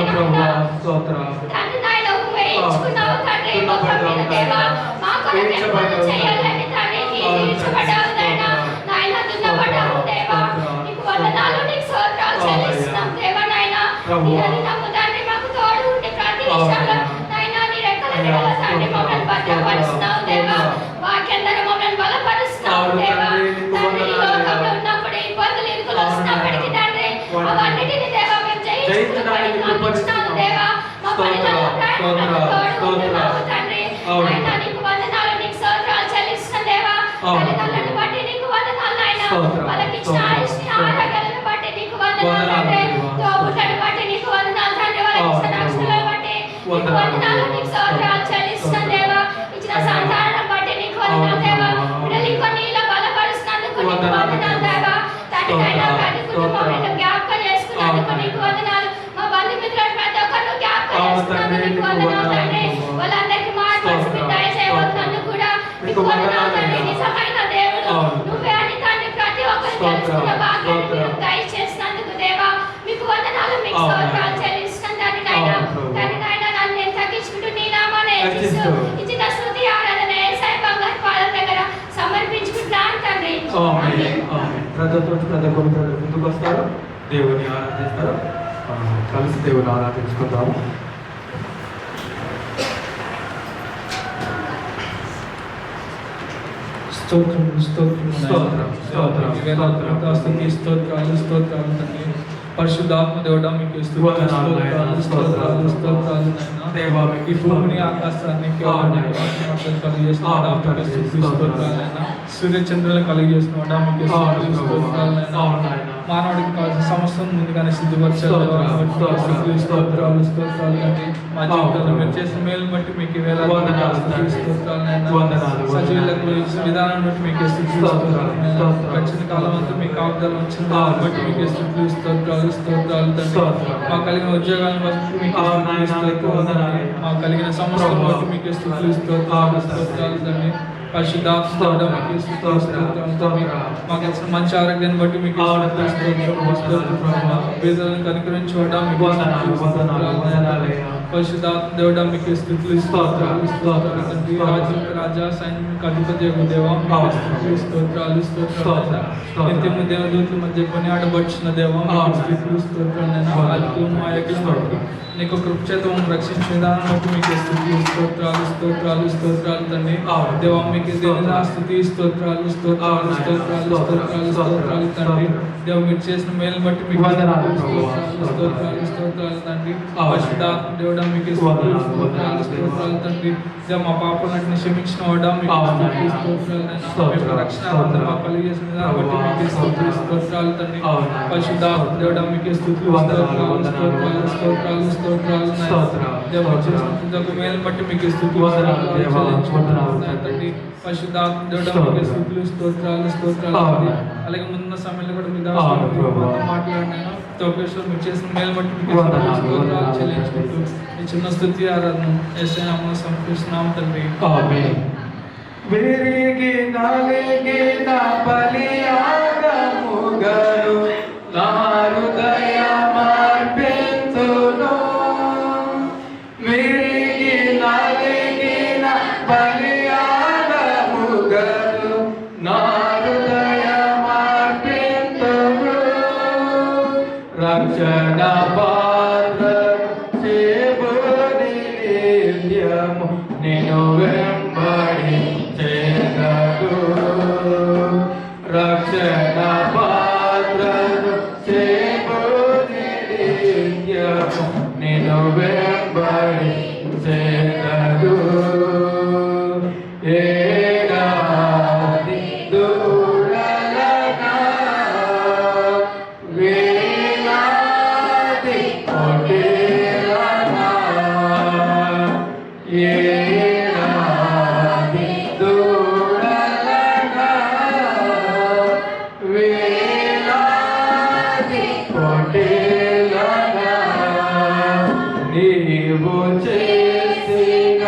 తండ్రి నాయన వేయించుకున్నావు తండ్రి. గొప్ప మీద దేవా మా కొరకు ఏర్పాటు చేయాలని తండ్రి తీర్చబడ్డావు నాయన. నాయన దున్నబడ్డావు దేవా. నీకు వందనాలు నీకు స్తోత్రాలు చెల్లిస్తున్నాం దేవా నాయన. నీరని నమ్ము తండ్రి మాకు తోడు ఉండి ప్రతి విషయంలో నాయన నీ రెక్కల నీడలో తండ్రి మమ్మల్ని భద్రపరుస్తున్నావు దేవా. వాక్యం ద్వారా మమ్మల్ని బలపరుస్తున్నావు దేవా. తండ్రి ఈ లోకంలో ఉన్నప్పుడు ఇబ్బందులు ఇరుకులు వస్తున్నప్పటికీ తండ్రి అవన్నిటిని దేవా మేము జయించుకుని మాకు ఇచ్చినావు దేవా. మా పనులలో ప్రయాణంలో తోడు ఉంటున్నావు తండ్రి. నాయన నీకు వందనాలు నీకు స్తోత్రాలు చెల్లిస్తున్న దేవా. తల్లిదండ్రులను బట్టి నీకు వందనాలు నాయన. వాళ్ళకి ఇచ్చిన ఆయుష్ని ఆరోగ్యాలను బట్టి నీకు వందనాలు తండ్రి. తోబుట్లను బట్టి నీకు వందనాలు తండ్రి. వాళ్ళకి ఇచ్చిన రక్షణలను బట్టి నీకు వందనాలు నీకు స్తోత్రాలు చెల్లిస్తున్న దేవా. ఇచ్చిన సంతానం బట్టి నీకు వందనాలు దేవా. బిడ్డలు ఇంకో నీలో బలపరుస్తున్నందుకు నీకు వందనాలు దేవా. తండ్రి నాయన ప్రతి కుటుంబంలో జ్ఞాపకం చేసుకున్నందుకు నీకు వందనాలు. మా బంధుమిత్రులు ప్రతి ఒక్కరు జ్ఞాపకం చేసుకున్నందుకు నీకు వందనాలు తండ్రి. వాళ్ళందరికీ మార్చి దయచేయబోతున్నందుకు కూడా నీకు వందనాలు తండ్రి. నిజమైన దేవుడు నువ్వే అని తండ్రి ప్రతి ఒక్కరు తెలుసుకున్న భాగ్యాన్ని మీరు దయచేసినందుకు దేవా మీకు వందనాలు మీకు స్తోత్రాలు చెల్లిస్తున్నాను తండ్రి నాయన. తండ్రి నాయన నన్ను నేను తగ్గించుకుంటూ నీ నామాన్ని హెచ్చిస్తూ ఇచ్చిన స్తుతి ఆరాధన యేసయ్య బంగారు పాదం దగ్గర సమర్పించుకుంటున్నాను తండ్రి. ప్రతి ఒక్కరు ముందుకు వస్తారు, దేవుని ఆరాధిస్తారు. కలిసి దేవుని ఆరాధించుకుందాము. స్తోత్రము స్తోత్రము స్తోత్రం, స్తోత్రం, స్తోత్రం. స్తోత్రాలు స్తోత్రాలు తండ్రి. పరిశుద్ధాత్మ దేవుడా మీకు స్తుతులు, స్తోత్రాలు స్తోత్రాలు స్తోత్రాలు నాయనా. దేవా మీకు ఈ భూమిని ఆకాశాన్ని కేవలం కలిగజేసిన స్తోత్రాలు నాయనా. సూర్య చంద్రులను కలిగజేసిన మీకు స్తోత్రాలు నాయనా. మానవుడికి కావాల్సిన సమస్తం ముందుగానే సిద్ధపరచాలి. స్తోత్రాలు స్తోత్రాలు తండ్రి. మా జీవితంలో మీరు చేసిన మేలు బట్టి మీకు వేలాది స్తోత్రాలు నాయనా. సజీవులకు విధానం బట్టి మీకు స్తోత్రాలు నాయనా. గడిచిన కాలం అంతా మీ కాపుదల వచ్చిన దాన్ని బట్టి మీకు స్తోత్రాలు స్తోత్రాలు తండ్రి. మాకు కలిగిన ఉద్యోగాలను బట్టి మీకు మాకు కలిగిన సమస్యలను బట్టి మీకు స్తోత్రాలు తండ్రి. పరిశుద్ధాత్మ మీకు స్తోత్రాలు. మాకు ఇచ్చిన మంచి ఆరోగ్యాన్ని బట్టి మీకు పేదలను కనుకరించడం మీకు పరిశుద్ధాత్మ దేవుడా మీకు స్తుతులు స్తోత్రాలు తండ్రి. రాజులకు రాజా సైన్యానికి అధిపతి దేవా స్తోత్రాలు స్తోత్రాలు. నిత్యము దేవదూతుల మధ్య కొనియాడబడుచున్న దేవా స్తుతులు స్తోత్రాలు. మా యొక్క నీకు కృపచేతం రక్షించే విధానం బట్టి మీకు స్తోత్రాలు తండ్రి. దేవా మీకు దేవా స్తుతి స్తోత్రాలు తండ్రి. దేవ మీరు చేసిన మేలు బట్టి మీకు స్తోత్రాలు తండ్రి. పరిశుద్ధాత్మ దేవుడా మీకు స్తోత్రాలు తండ్రి. దేవ మా పాపాలన్నింటినీ క్షమించిన వాడా మీకు స్తోత్రాలు. రక్షణ మాకు కలిగేసిన విధానం బట్టి మీకు స్తోత్రాలు తండ్రి. పరిశుద్ధాత్మ దేవుడా మీకు స్తోత్రాలు మేలు బట్టి మీకు తండ్రి. పరిశుద్ధాత్మ దేవుడా మీకు స్తోత్రాలు. అలాగే ముందున్న సమయంలో కూడా మీ మాట్లాడినాను తోపేశ్వరం మీరు చేసిన మేలు బట్టి మీకు స్తోత్రాలు చెల్లించుకుంటూ ఈ చిన్న స్తుతి ఆరాధన యేసు నామములో సమర్పిస్తున్నాము తండ్రి. ఆమేన్. విరిగి నలిగిన బలియాగముగను నా హృదయ మార్పింతును. విరిగి నలిగిన బలియాగముగను నా హృదయ మార్పింతును. రక్షణ పాత్రను చేబుని నిత్యము నిన్ను వెంబడి చేదగు. రక్షణ పాత్రను చేబుని నిత్యము నిన్ను వెంబడి చేదగు. ఏడాది దూడలనా వేలాది కోటేలనా. ఏడాది దూడలనా వేలాది కోటేలనా. నీవు చేసిన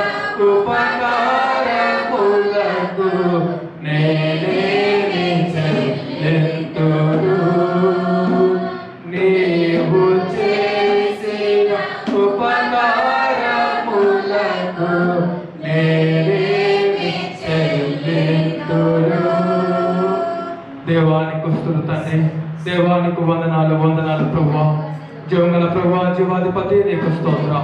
ఉపకారములకు నేనేమి చెల్లింతును. నీవు చేసిన ఉపకారములకు నేనేమి చెల్లింతును. దేవానికి స్తుతులు తండ్రి. దేవానికి వందనాలు ప్రభువా. జీవంగల ప్రభువా, జీవాధిపతి నీకు స్తోత్రం.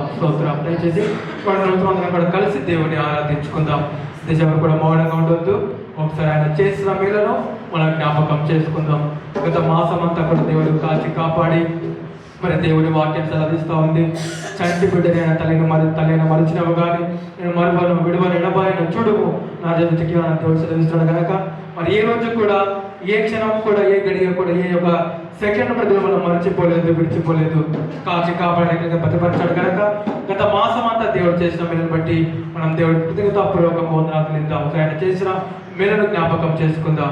దయచేసి అందరం కూడా కలిసి దేవుని ఆరాధించుకుందాం. నిజంగా కూడా మౌనంగా ఉండొద్దు. ఒకసారి ఆయన చేసిన మేలను మనం జ్ఞాపకం చేసుకుందాం. గత మాసం అంతా కూడా దేవుడు కాచి కాపాడి మరి దేవుడి వాక్యం చదివిస్తూ ఉంది. చంటి బిడ్డని ఆయన తల్లిని మరిచినవు కానీ నేను మరువను విడువను ఎడబాయను చూడుము నా జగతికి దేవుడు చదివిస్తున్నాడు కనుక మరి ఏ రోజు కూడా ఏ క్షణం కూడా ఏ గడియ కూడా ఏ యొక్క సెకండ్ ప్రజలు మనం మర్చిపోలేదు, విడిచిపోలేదు. కాచి కాపాడడానికి ప్రతిపరిచాడు కనుక గత మాసం అంతా దేవుడు చేసిన మేలను బట్టి మనం దేవుడి కృతజ్ఞతాపూర్వక వందనాలు చెల్లిద్దాం. ఆయన చేసిన మేలను జ్ఞాపకం చేసుకుందాం.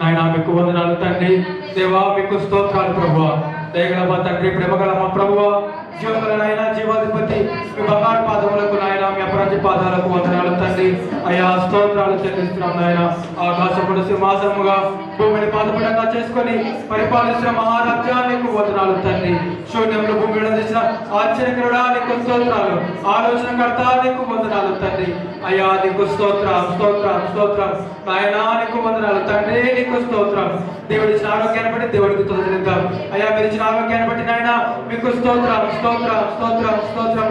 నాయన మీకు వందనాలు తండ్రి. దేవా మీకు స్తోత్రాలు ప్రభువా. దయగల మా తండ్రి, ప్రేమగల మా ప్రభువా, జీవగల నాయన జీవాధిపతి మీ బంగారు పాదములకు నాయన మీ అపరాధి పాదాలకు వందనాలు తండ్రి. అయ్యా స్తోత్రాలు చెల్లిస్తున్నాం నాయన. ఆకాశముడు సింహాసనముగా భూమిని పాదపడంగా చేసుకొని పరిపాలిస్తున్న మహారాజ్యానికి వందనాలు తండ్రి. శూన్యంలో భూమిని అందించిన ఆశ్చర్యకరుడా నీకు స్తోత్రాలు. ఆలోచనకర్త నీకు వందనాలు తండ్రి. అయ్యా నీకు స్తోత్రం నాయన. నీకు వందనాలు తండ్రి. నీకు స్తోత్రం. దేవుడి ఇచ్చిన ఆరోగ్యాన్ని బట్టి దేవుడికి స్తోత్రం. అయ్యా మీరు ఇచ్చిన ఆరోగ్యాన్ని బట్టి నాయన మీకు స్తోత్రం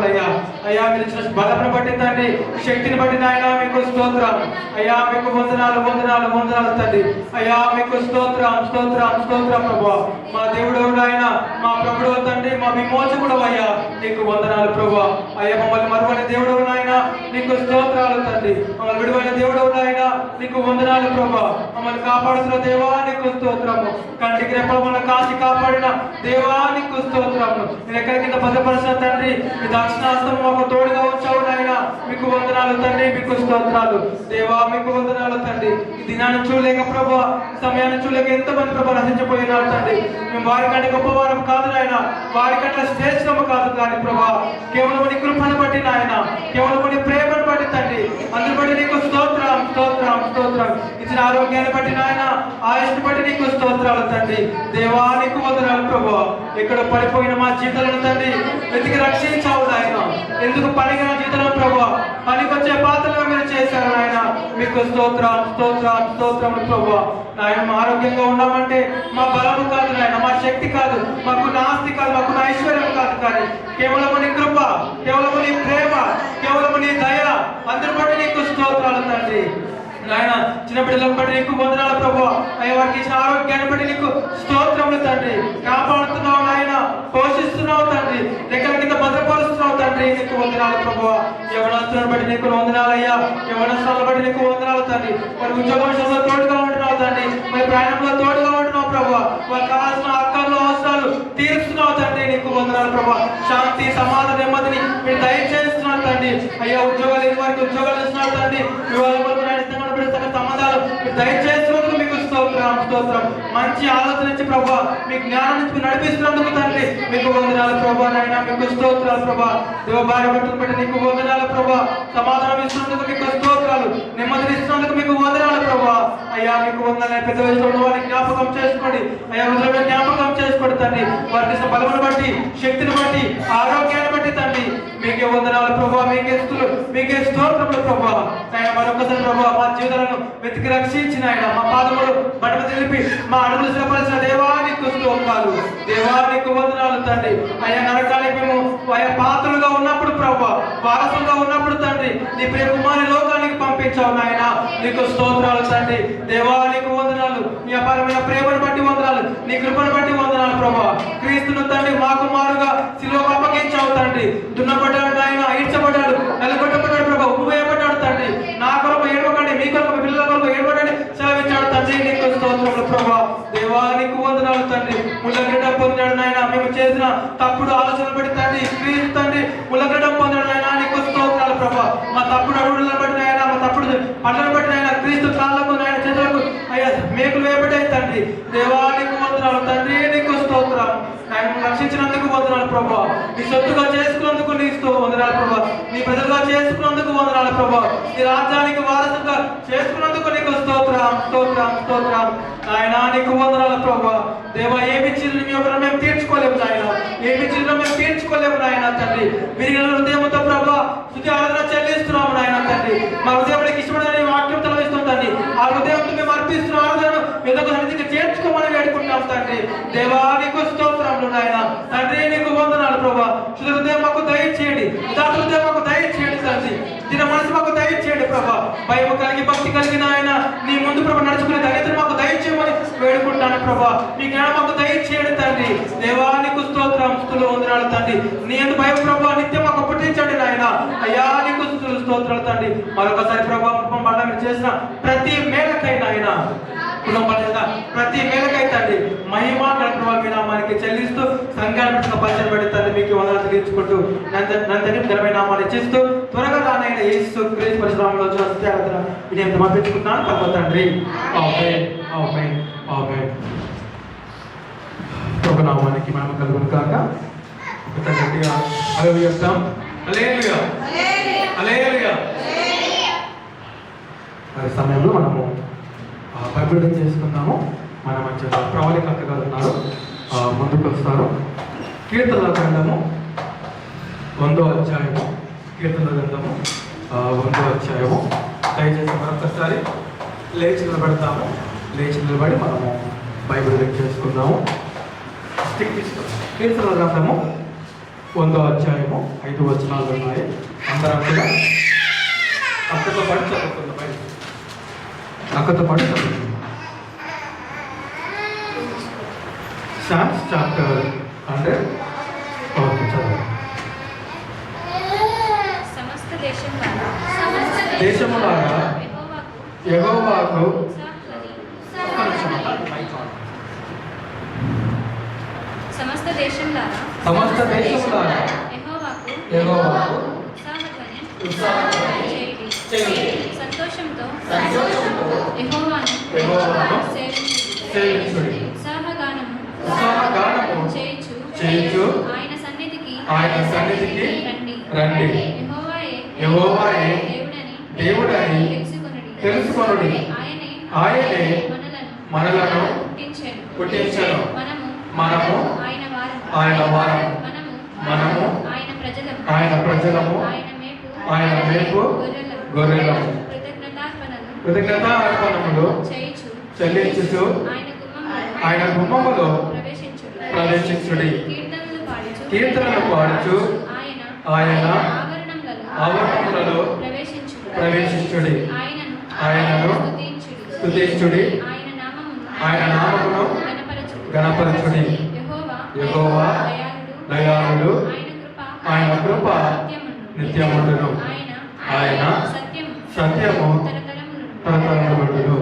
అయ్యా. అయ్యా మీరు ఇచ్చిన బలమును బట్టి తండ్రి, శక్తిని బట్టి నాయన మీకు స్తోత్రం అయ్యా, మీకు వందనాలు వందనాలు వందనాలు తండ్రి. అయ్యా మీకు స్తోత్రం స్తోత్రం స్తోత్రం ప్రభా. మా దేవుడు ఆయన, మా ప్రభుడు తండ్రి, మా విమోచకుడు అయ్యా, నీకు వందనాలు ప్రభా. అయ్యా మమ్మల్ని మరువని దేవుడు ఆయన, నీకు స్తోత్రాలు తండ్రి. మమ్మల్ని విడువైన దేవుడు ఆయన, నీకు వందనాలు ప్రభా. మమ్మల్ని కాపాడుతున్న దేవా నీకు స్తోత్రము. కంటికి రెప్పలు మమ్మల్ని కాచి కాపాడిన దేవా నీకు స్తోత్రము. నేను ఎక్కడి కింద భద్రపరిచిన తండ్రి, మీ దక్షిణాస్తం మాకు తోడుగా ఉంచావు నాయన, మీకు వందనాలు తండ్రి, మీకు స్తోత్రాలు దేవా, మీకు వందనాలు తండ్రి. ఈ దినాన్ని చూడలేక ప్రభా, సమయాన్ని చూడలేక ఎంతమంది ప్రభా నశించిపోయినారు తండ్రి. మేము వారికంటే గొప్పవారం కాదు నాయన, వారికంటే శ్రేష్టము కాదు కానీ ప్రభా, కేవలం నీ కృపను బట్టి నాయన, కేవలం నీ ప్రేమను బట్టి తండ్రి, అందుని బట్టి నీకు స్తోత్రం స్తోత్రం స్తోత్రం. ఇచ్చిన ఆరోగ్యాన్ని బట్టి నాయన, ఆయుష్ని బట్టి నీకు స్తోత్రాలు తండ్రి. దేవా నీకు వందనాలు ప్రభా. ఎక్కడ పడిపోయిన మా జీవితాలను తండ్రి వెతికి రక్షించావు నాయన. ఎందుకు పనికిన జీవితం ప్రభా, పనికొచ్చే పాత్రగా మీరు చేశారు నాయన, మీకు స్తోత్రం స్తోత్రం స్తోత్రం ప్రభా. నాయన మా ఆరోగ్యంగా ఉన్నామంటే మా బలము కాదు నాయన, మా శక్తి కాదు, మాకు ఆస్తి కాదు, మాకు ఐశ్వర్యం కాదు, కానీ కేవలం నీ కృప, కేవలం నీ ప్రేమ, కేవలం నీ దయ, అందరి బట్టి నీకు స్తోత్రాలు తండ్రి. నాయన చిన్న బిడ్డలను బట్టి నీకు వందనాలు ప్రభు. అయ్యా వారికి ఇచ్చిన ఆరోగ్యాన్ని బట్టి నీకు స్తోత్రములు తండ్రి. కాపాడుతున్నావు నాయన, పోషిస్తున్నావు తండ్రి, రెక్కల కింద భద్రపరుస్తున్నావు తండ్రి, నీకు వందనాలు ప్రభు. యవనస్తులను బట్టి నీకు వందనాలు అయ్యా, యవనస్తులను బట్టి నీకు వందనాలు తండ్రి. మరి ఉద్యోగ విషయంలో తోడుగా ఉంటున్నావు తండ్రి, మరి ప్రయాణంలో తోడుగా ఉంటున్నావు ప్రభు. వారికి కావాల్సిన అక్కర్లు అవసరాలు తీరుస్తున్నావు తండ్రి, నీకు వందనాలు ప్రభు. శాంతి సమాధాన నెమ్మదిని మీరు దయచేస్తున్నావు తండ్రి. అయ్యా ఉద్యోగాలు లేని వారికి ఉద్యోగాలు ఇస్తున్నావు తండ్రి. సంబంధాలు దయచేసినందుకు మీకు స్తోత్రం స్తోత్రం. మంచి ఆలోచన ఇచ్చి ప్రభా, మీ జ్ఞానం నుంచి నడిపిస్తున్నందుకు తండ్రి మీకు వందనాలు ప్రభా. నాయన మీకు స్తోత్రాలు ప్రభా. దేవ భార్య భర్తలు బట్టి నీకు వందనాలు ప్రభా. సమాధానం ఇస్తున్నందుకు మీకు స్తోత్రాలు, నెమ్మదిని ఇస్తున్నందుకు మీకు వందనాలు ప్రభా. అయ్యా మీకు వందనాలు. పెద్ద వయసులో ఉన్న వారిని జ్ఞాపకం చేసుకోండి అయ్యా, వృద్ధులను జ్ఞాపకం చేసుకోండి తండ్రి. వారికి ఇచ్చిన బలమును బట్టి, శక్తిని బట్టి, ఆరోగ్యాన్ని బట్టి తండ్రి మీకే వందనాలు ప్రభా, మీకే స్తుతులు, మీకే స్తోత్రములు ప్రభా. ఆయన మరొకసారి ప్రభా మా జీవితాలను వెతికి రక్షించిన ఆయన, మా పాదములు బడమ తెలిపి మా అడుగులు స్థిరపరిచిన దేవానికి స్తోత్రాలు, దేవానికి వందనాలు తండ్రి. అయ్యా నరకానికి మేము అయ్యా పాత్రలుగా ఉన్నప్పుడు ప్రభా, వారసులుగా ఉన్నప్పుడు తండ్రి నీ ప్రియ కుమారి లోకానికి పంపించావు నాయన, నీకు స్తోత్రాలు తండ్రి. దేవానికి వందనాలు. నీ అపారమైన ప్రేమను బట్టి వందనాలు, నీ కృపను బట్టి వందనాలు ప్రభా. క్రీస్తును తండ్రి మా కుమారుగా శిలువకు అప్పగించావు తండ్రి. దున్నపడ్డాడు ఆయన, ఈడ్చబడ్డాడు, నలుగొట్టబడ్డాడు ప్రభా, ఉప్పువేయబడ్డాడు తండ్రి. నా కొరకు ఏడవకండి, మీ కొరకు మీ పిల్లల కొరకు ఏడవకండి సెలవిచ్చాడు తండ్రి, నీకు స్తోత్రములు ప్రభా. దేవానికి వందనాలు తండ్రి. ముళ్ళగడ్డ పొందాడు నాయన, మేము చేసిన తప్పుడు ఆలోచనలు బట్టి తండ్రి క్రీస్తు తండ్రి ముళ్ళగడ్డ పొందాడు నాయన, నీకు స్తోత్రాలు ప్రభా. మా తప్పుడు అడుగులను బట్టి నాయన, మా తప్పుడు పనులను బట్టి నాయన, క్రీస్తు కాళ్ళకు నాయన చేతులకు అయ్యా మేకులు వేయబడ్డాయి తండ్రి. దేవానికి వందనాలు తండ్రి, నీకు స్తోత్రం. ఆయన రక్షించినందుకు వందనాలు ప్రభా. నీ సొత్తుగా చేసుకున్నందుకు నీకు వందనాలు ప్రభా. నీ ప్రజలుగా చేసుకున్నందుకు వందనాలు ప్రభా. నీ రాజ్యానికి వారసుగా చేసుకున్నందుకు నీకు స్తోత్రం స్తోత్రం స్తోత్రం. ఆయన నీకు వందనాలు ప్రభా. దేవా ఏమి చిల్లు మీ ఒకరు మేము తీర్చుకోలేము నాయన, ఏమి చిల్లు మేము తీర్చుకోలేము నాయన తండ్రి. విరిగిన హృదయంతో ప్రభా స్తుతి ఆరాధన చెల్లిస్తున్నాము నాయన తండ్రి. మా హృదయానికి ఇష్టమైన వాక్యం తలవిస్తాం తండ్రి. ఆ హృదయంతో మేము అర్పిస్తున్న ఆరాధనను ఏదో సన్నిధికి చేర్చుకోమని వేడుకుంటాం తండ్రి. దేవా నీకు స్తోత్రములు నాయన తండ్రి, నీకు వందనాలు ప్రభా. శుద్ధ హృదయం మాకు దయచేయండి, ఉదాత్త హృదయం మాకు దయచేయండి తండ్రి. దీని మనసు మాకు దయచేయండి ప్రభా. భయం కలిగి భక్తి కలిగిన ఆయన నీ ముందు ప్రభా నడుచుకునే ధన్యతను మాకు దయచేయమని వేడుకుంటాను ప్రభా. మీ జ్ఞానం మాకు దయచేయండి తండ్రి. దేవా నీకు స్తోత్రం స్తుతులు వందనాలు తండ్రి. నీ యందు భయం ప్రభా నిత్యం మాకు పుట్టించండి నాయన. అయ్యా నీకు స్తుతులు స్తోత్రాలు తండ్రి. మరొకసారి ప్రభా మళ్ళీ మీరు చేసిన ప్రతి మేలకై నాయన, ప్రతి మేలకై తండ్రి మహిమ గణప్రభా మీ నామానికి చెల్లిస్తూ సంఘాన్ని పరిచయం పెట్టి తండ్రి మీకు వందనాలు తెలియచుకుంటూ నందని ఘనమైన నామాన్ని ఇచ్చిస్తూ త్వరగా రానైన యేసు క్రీస్తు పరిశుద్ధనామములో సత్యారాధన వినయం సమర్పించుకుంటున్నాను పరమ తండ్రి. ఆమేన్ ఆమేన్ ఆమేన్. ప్రభు నామానికి మహిమ కలుగును గాక. గట్టిగా హల్లెలూయా చెప్తాం. హల్లెలూయా హల్లెలూయా. ఈ సమయంలో మనము బైబిల్ చేసుకుందాము. మన మధ్య ప్రవళికర్త గారు ఉన్నారు, ముందుకు వస్తారు. కీర్తనల గ్రంథము 1వ అధ్యాయము, కీర్తనల గ్రంథము 1వ అధ్యాయము. దయచేసి మరొకసారి లేచి నిలబెడతాము. లేచి నిలబడి మనము బైబిల్ చేసుకుందాము. కీర్తనల గ్రంథము 1వ అధ్యాయము 5 వచనాలు ఉన్నాయి. అందరం కూడా అక్కతో పాటు చదువుకుందాం బయట. అక్కతో పాటు చదువుకుందాం. Psalms chapter 100. ఓకే, చదవండి. సమస్త దేశములారా దేశములారా యెహోవాకు సమస్త దేశములారా సమస్త దేశములారా యెహోవాకు ఉత్సాహధ్వని చేయుడి. సంతోషంతో యెహోవాను సేవించుడి. ఉత్సాహగానము చేయుచు ఆయన సన్నిధికి రండి. యెహోవాయే దేవుడని తెలుసుకొనుడి. ఆయనే మనలను పుట్టించెను. మనము ఆయన వారము. మనము ఆయన ప్రజలము. ఆయన మేపు గొర్రెలము. కృతజ్ఞతార్పణములు చెల్లించుచు ఆయన గుమ్మములో ప్రవేశించుడి. కీర్తనలు పాడుచు ఆయన ఆవరణములలో ప్రవేశించుడి. ఆయనను స్తుతించుడి. ఆయన నామమును గణపరచుడి. యెహోవా దయాళుడు. ఆయన కృప నిత్యముండును. ఆయన సత్యము తరతరములు.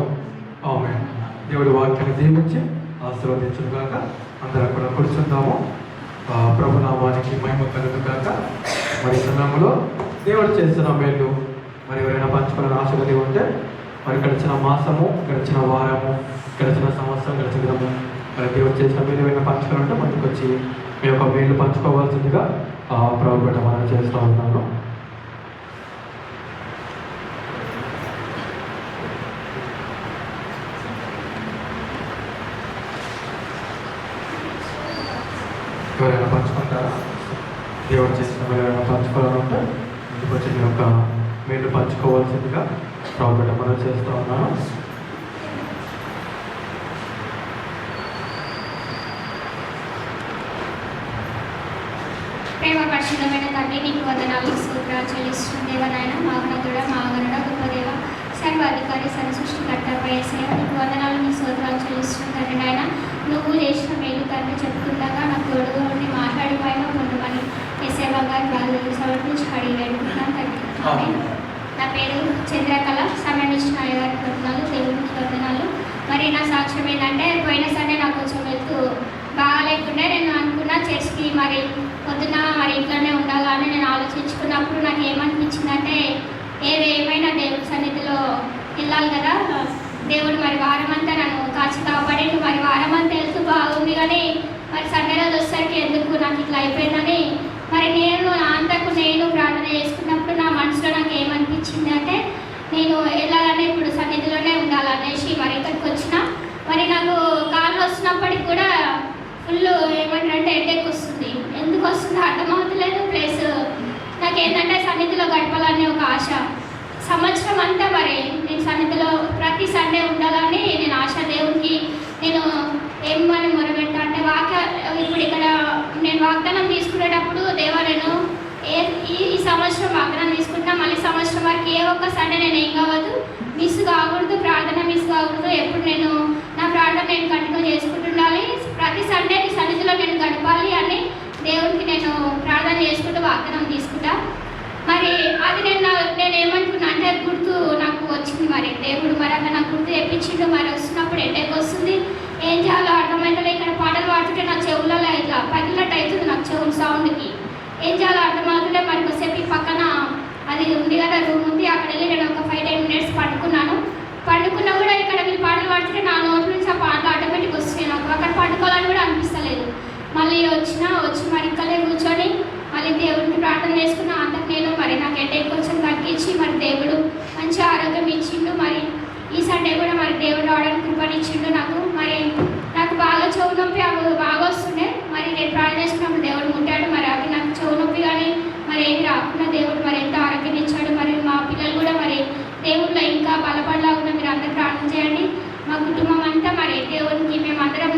ఆమేన్. దేవుడి వాక్యాన్ని దీవించి ఆశీర్వదించును గాక. అందరం కూడా కూర్చుందాము. ప్రభు నామానికి మహిమ కలుగు గాక. మరి సమయంలో దేవుడు చేసిన మేలు మరి ఎవరైనా పంచుకోవాలని ఆశ కలిగి ఉంటే మరి గడిచిన మాసము, గడిచిన వారము, గడిచిన సంవత్సరం, గడిచిన దినము మరి దేవుడు చేసిన మేలు ఏమైనా పంచుకోవాలంటే ముందుకు వచ్చి మీ యొక్క మేలు పంచుకోవాల్సిందిగా ప్రభు బిడ్డ మనం చేస్తూ ఉన్నాను. ఎవరైనా పంచుకుంటారా? దేవుడు చేసిన మీరు ఎవరైనా పంచుకోవాలంటే ముందుకు వచ్చి మీ యొక్క మేలు పంచుకోవాల్సిందిగా ప్రభుత్వం మనం చేస్తూ ఉన్నాను. ప్రేమ పరిశుద్ధమైన తండ్రి, నీకు వందనాలు, స్తోత్రాలు చెల్లిస్తున్న దేవనాయన, మాగణతుడ, మాగణుడ, గొప్ప దేవ, సర్వాధికారి, సర్వసృష్టికర్త యేసయ్య, నీకు వందనాలు, నీ స్తోత్రాలు చెల్లిస్తున్న తండ్రి నాయన. నువ్వు చేసిన మేలు తండ్రి చెప్పుకుందాగా నాకు తోడుగా ఉండి మాట్లాడి పైన పొందమని యేసయ్య బంగారు బాధలు సమర్పించి అడిగి వేడుకుంటున్నాను తండ్రి. ఆమేన్. నా పేరు చంద్రకళ. సమయం ఇచ్చిన అయ్యగారికి వందనాలు, దేవునికి వందనాలు. మరి నా సాక్ష్యం ఏంటంటే, పోయిన సండే నాకు కొంచెం వెళ్తూ బాగాలేకుండే. నేను అనుకున్నా చర్చ్కి మరి పొద్దున మరి ఇంట్లోనే ఉండాలని నేను ఆలోచించుకున్నప్పుడు నాకు ఏమనిపించిందంటే, ఏమైనా దేవుడి సన్నిధిలో వెళ్ళాలి కదా. దేవుడు మరి వారం అంతా నన్ను కాచి కాపాడి మరి వారం అంతా వెళ్తూ బాగుంది, కానీ మరి సండే రోజు వచ్చేసరికి ఎందుకు నాకు ఇట్లా అయిపోయిందని మరి నేను అంతకు నేను ప్రార్థన చేసుకున్నప్పుడు నా మనసులో నాకు ఏమనిపించింది అంటే, నేను వెళ్ళాలని ఇప్పుడు సన్నిధిలోనే ఉండాలనేసి మరి ఇక్కడికి వచ్చిన. మరి నాకు కాళ్ళు వస్తున్నప్పటికి కూడా ఫుల్ ఏమంటారంటే హెడేక్ వస్తుంది. ఎందుకు వస్తుందో అర్థమవుతలేదు. ప్లస్ నాకు ఏంటంటే సన్నిధిలో గడపాలని ఒక ఆశ. సంవత్సరం అంతా మరి నేను సన్నిధిలో ప్రతి సండే ఉండాలని నేను ఆశ. దేవునికి నేను ఏమని మొరబెట్టా అంటే ఇప్పుడు ఇక్కడ నేను వాగ్దానం తీసుకునేటప్పుడు దేవా, నేను ఈ సంవత్సరం వాగ్దానం తీసుకుంటున్నా, మళ్ళీ సంవత్సరం వరకు ఏ ఒక్క సండే నేను ఏం కావద్దు, మిస్ కాకూడదు, ప్రార్థన మిస్ కాకూడదు, ఎప్పుడు నేను నా ప్రార్థన నేను కంటిన్యూ చేసుకుంటుండాలి, ప్రతి సండే నీ సన్నిధిలో నేను గడపాలి అని దేవునికి నేను ప్రార్థన చేసుకుంటూ వాగ్దానం తీసుకుంటా. మరి అది నేను ఏమనుకున్నా అంటే గుర్తు నాకు వచ్చింది. మరి దేవుడు మరి అక్కడ నాకు గుర్తు తెప్పించిండు. మరి వస్తున్నప్పుడు హెడేక్ వస్తుంది, ఏం చేయాలో అర్థమవుతుంది. ఇక్కడ పాటలు పాడుతుంటే నా చెవులలో ఇట్లా పగిలినట్టు అవుతుంది, నాకు చెవుల సౌండ్కి ఏం చేయాలో అర్థమవుతుంటే మరి కొద్దిసేపు ఈ పక్కన అది ఉంది కదా రూమ్ ఉంది, అక్కడ వెళ్ళి నేను ఒక 5-10 మినిట్స్ పండుకున్నా కూడా ఇక్కడ వీళ్ళు పాటలు పాడుతుంటే నా నోటి నుంచి ఆ పాటలు ఆటోమేటిక్ వస్తున్నాయి. నాకు అక్కడ పండుకోవాలని కూడా అనిపిస్తలేదు. మళ్ళీ వచ్చి మరి ఇక్కడే కూర్చొని మళ్ళీ దేవుడికి ప్రార్థన చేసుకున్నా. అంతకు నేను మరి నాకు హెడేక్ కొంచెం తగ్గించి మరి దేవుడు మంచి ఆరోగ్యం ఇచ్చిండు. మరి ఈ సండే కూడా మరి దేవుడు రావడానికి కృపనిచ్చిండు నాకు. మరి నాకు బాగా చెవు నొప్పి అవి బాగా వస్తుండే. మరి నేను ప్రార్థన చేసుకున్నప్పుడు దేవుడు ముట్టాడు. మరి అవి నాకు చెవు నొప్పి కానీ మరి ఏం రాకుండా దేవుడు మరి ఎంత ఆరోగ్యం ఇచ్చాడు. మరి మా పిల్లలు కూడా మరి దేవుడిలో ఇంకా బలపడలాగా మీరు అందరూ ప్రార్థన చేయండి. మా కుటుంబం అంతా మరి దేవునికి మేమందరం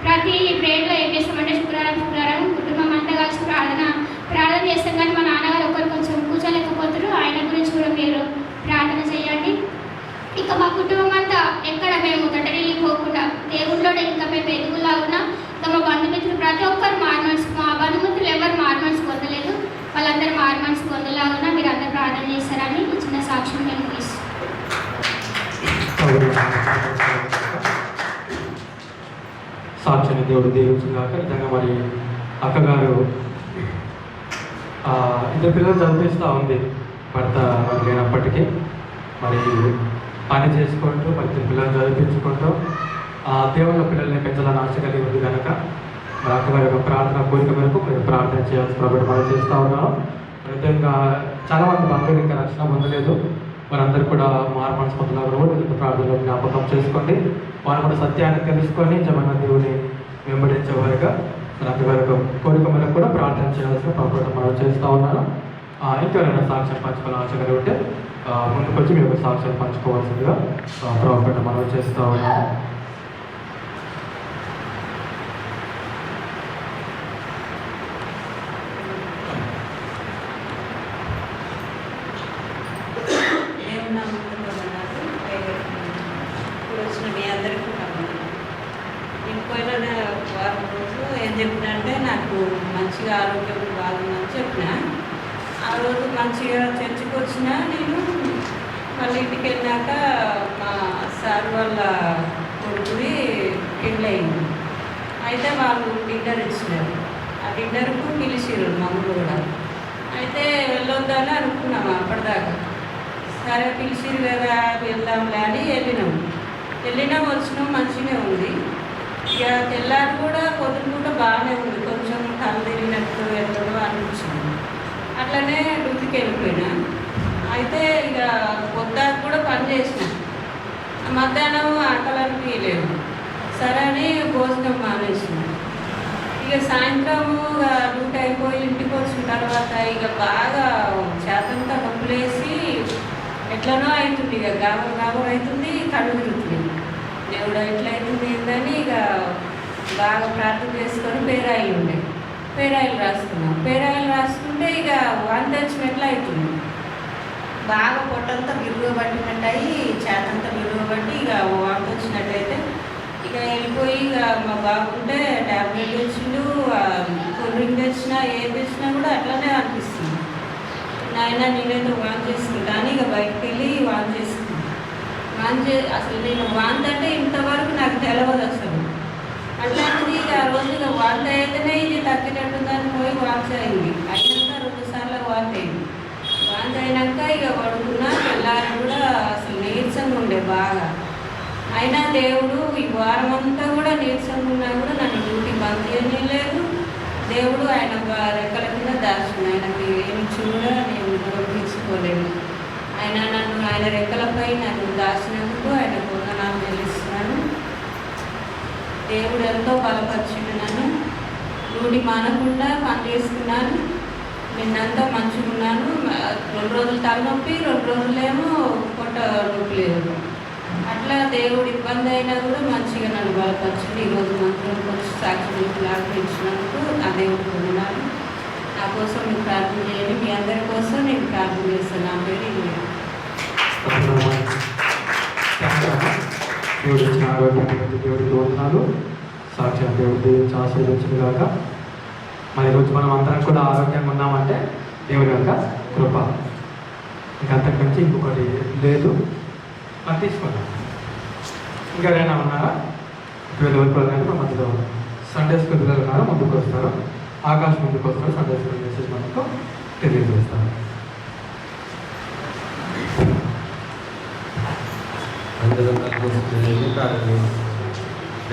ప్రతి ప్రేయర్లో ఏం చేస్తామంటే శుక్రవారం కుటుంబం అంతా కలిసి ప్రార్థన చేస్తాం. కానీ మా నాన్నగారు ఒకరు కొంచెం కూర్చోలేకపోతారు. ఆయన గురించి కూడా మీరు ప్రార్థన సాక్షిని దేవుడు దీవించుగాక. నిజంగా మరి అక్కగారు ఇద్దరు పిల్లలు చదివిస్తూ ఉంది, భర్త లేనప్పటికీ మరి పని చేసుకుంటూ మరి ఇద్దరు పిల్లలు చదివించుకుంటూ దేవుళ్ళ పిల్లల్ని పెంచాలని ఆశ కలిగి ఉంది కనుక మరి అక్కగారి యొక్క ప్రార్థన కోరిక మేరకు మీరు ప్రార్థన చేయాల్సి కాబట్టి మనం చేస్తూ ఉన్నాం. ఇంకా చాలామంది బంధువులు ఇంకా రక్షణ పొందలేదు, వారందరూ కూడా మనసు పొందలాగా కూడా ప్రార్థనలో జ్ఞాపకం చేసుకోండి. వారు కూడా సత్యాన్ని తెలుసుకొని నిజమైన దేవుని వెంబడించేవారుగా మరి అక్కగారి యొక్క కోరిక మేరకు కూడా ప్రార్థన చేయాల్సిన ప్రభుత్వం మనం చేస్తూ ఉన్నాను. ఇంకెవరైనా సాక్ష్యం పంచుకోవాలని ఆశ కలిగి ఉంటే ముందుకు వచ్చి మీరు సాక్ష్యాలు పంచుకోవాల్సిందిగా ప్రభుత్వం మనం చేస్తూ ఉన్నాము. ఇప్పుడు వచ్చిన మీ అందరికీ నేను పోయిన వారం రోజు ఏం చెప్పినంటే నాకు మంచిగా ఆరోగ్యం బాగుందని చెప్పిన. ఆ రోజు మంచిగా చర్చికి వచ్చిన నేను మళ్ళీ ఇంటికి వెళ్ళినాక మా సార్ వాళ్ళ కొడుకుది పెళ్ళయింది. అయితే వాళ్ళు డిన్నర్ ఇచ్చినారు, ఆ డిన్నర్కు పిలిచిరు మమ్మల్ని కూడా. అయితే వెళ్ళొద్దని అనుకున్నాము అప్పటిదాకా. సరే పిలిచిరు కదా వెళ్దాంలే అని వెళ్ళినాం వచ్చినాం మంచిగానే ఉంది. ఇక తెల్లారి కూడా పొద్దున కూడా బాగానే ఉంది, కొంచెం కళ్ళు తిరిగినట్టు ఎక్కడో అనిపించింది. అట్లనే డ్యూటీకి వెళ్ళిపోయినా. అయితే ఇక పొద్దాక కూడా పని చేసిన, మధ్యాహ్నం ఆకలి అనిపించలేదు. సరే అని భోజనం మానేసిన. ఇక సాయంత్రం డ్యూటీ అయిపోయి ఇంటికి వచ్చిన తర్వాత ఇక బాగా చేతంతా నొప్పులేసి ఎట్లనో అవుతుంది, ఇక గాబర్ అవుతుంది, కళ్ళు తిరుగుతుంది. దేవుడు ఎట్లయితుంది ఏందని ఇక బాగా ప్రార్థన చేసుకొని పేరాయిలు రాసుకున్నాం. పేరాయిలు రాసుకుంటే ఇక వాంతి వచ్చినట్లు అవుతుంది, బాగా పొట్టంతా విరుగు పట్టినట్టు అయ్యి చేతంతా విరుగు పట్టి ఇక వాంతి వచ్చినట్టయితే ఇక వెళ్ళిపోయి ఇక మా బాబు ఉంటే ట్యాబ్లెట్ తెచ్చిండు, కూల్ డ్రింక్ తెచ్చినా ఏది తెచ్చినా కూడా అట్లనే అనిపిస్తుంది. నాయన నేనైతే వాన్ చేసుకుంటాను, ఇక బయటకు వెళ్ళి వాన్ చేసుకుంటాను. అసలు నేను వాంతి అంటే ఇంతవరకు నాకు తెలియదు అసలు. అట్లాంటిది ఇక ఆ రోజు ఇక వాంతి అయితేనే ఇది తగ్గినట్టుందని పోయి వాంతి అయింది. అయినాక 2 సార్లు వాంతి అయింది. వాంతి అయినాక ఇక పడుకున్నా. తెల్లారి కూడా అసలు నీరసంగా ఉండే బాగా. అయినా దేవుడు ఈ వారం అంతా కూడా నీరసంగా ఉన్నా కూడా నన్ను డ్యూటీ బంద్ చేయలేదు. దేవుడు ఆయన రెక్కల కింద దాచిన, ఆయనకి ఏమి కూడా నేను తీసుకోలేను. ఆయన రెక్కలపై నన్ను దాచినందుకు ఆయన వందనాలు చెల్లిస్తున్నాను. దేవుడు ఎంతో బలపరిచిండు నన్ను. డ్యూటీ మానకుండా పని చేసుకున్నాను. నిన్నంతా మంచిగా ఉన్నాను. 2 రోజులు తలనొప్పి, 2 రోజులేమో పొట్ట నొప్పి లేదు. అట్లా దేవుడు ఇబ్బంది అయినా కూడా మంచిగా నన్ను బలపరిచింది. ఈరోజు మంత్రులకు వచ్చి సాక్షి ఆగ్రహించినందుకు నా దేవుడికి ఉన్నాను. నా కోసం మీరు ప్రార్థన చేయండి. మీ అందరి కోసం నేను ప్రార్థన చేస్తాను. నా పేరు దేవుడు ఇచ్చిన ఆరోగ్యం దేవుడికి వందనాలు. సాక్షాత్ దేవుడు దీవించి ఆశీర్వదించింది కాక. మరి ఈరోజు మనం అందరం కూడా ఆరోగ్యంగా ఉన్నామంటే దేవుడి యొక్క కృప. ఇంకంతకు మించి ఇంకొకటి లేదు. మరి తీసుకున్నాం. ఇంకెవరైనా ఉన్నారా? పిల్లలు మధ్యలో సండే స్కూల్ పిల్లలు ఉన్నారా? ముందుకు వస్తారు. ఆకాశం ముందుకు వస్తారు. సండే స్కూల్ మెసేజ్ మనకు తెలియజేస్తారు. అందరూ కలిసి ప్రారంభించారు.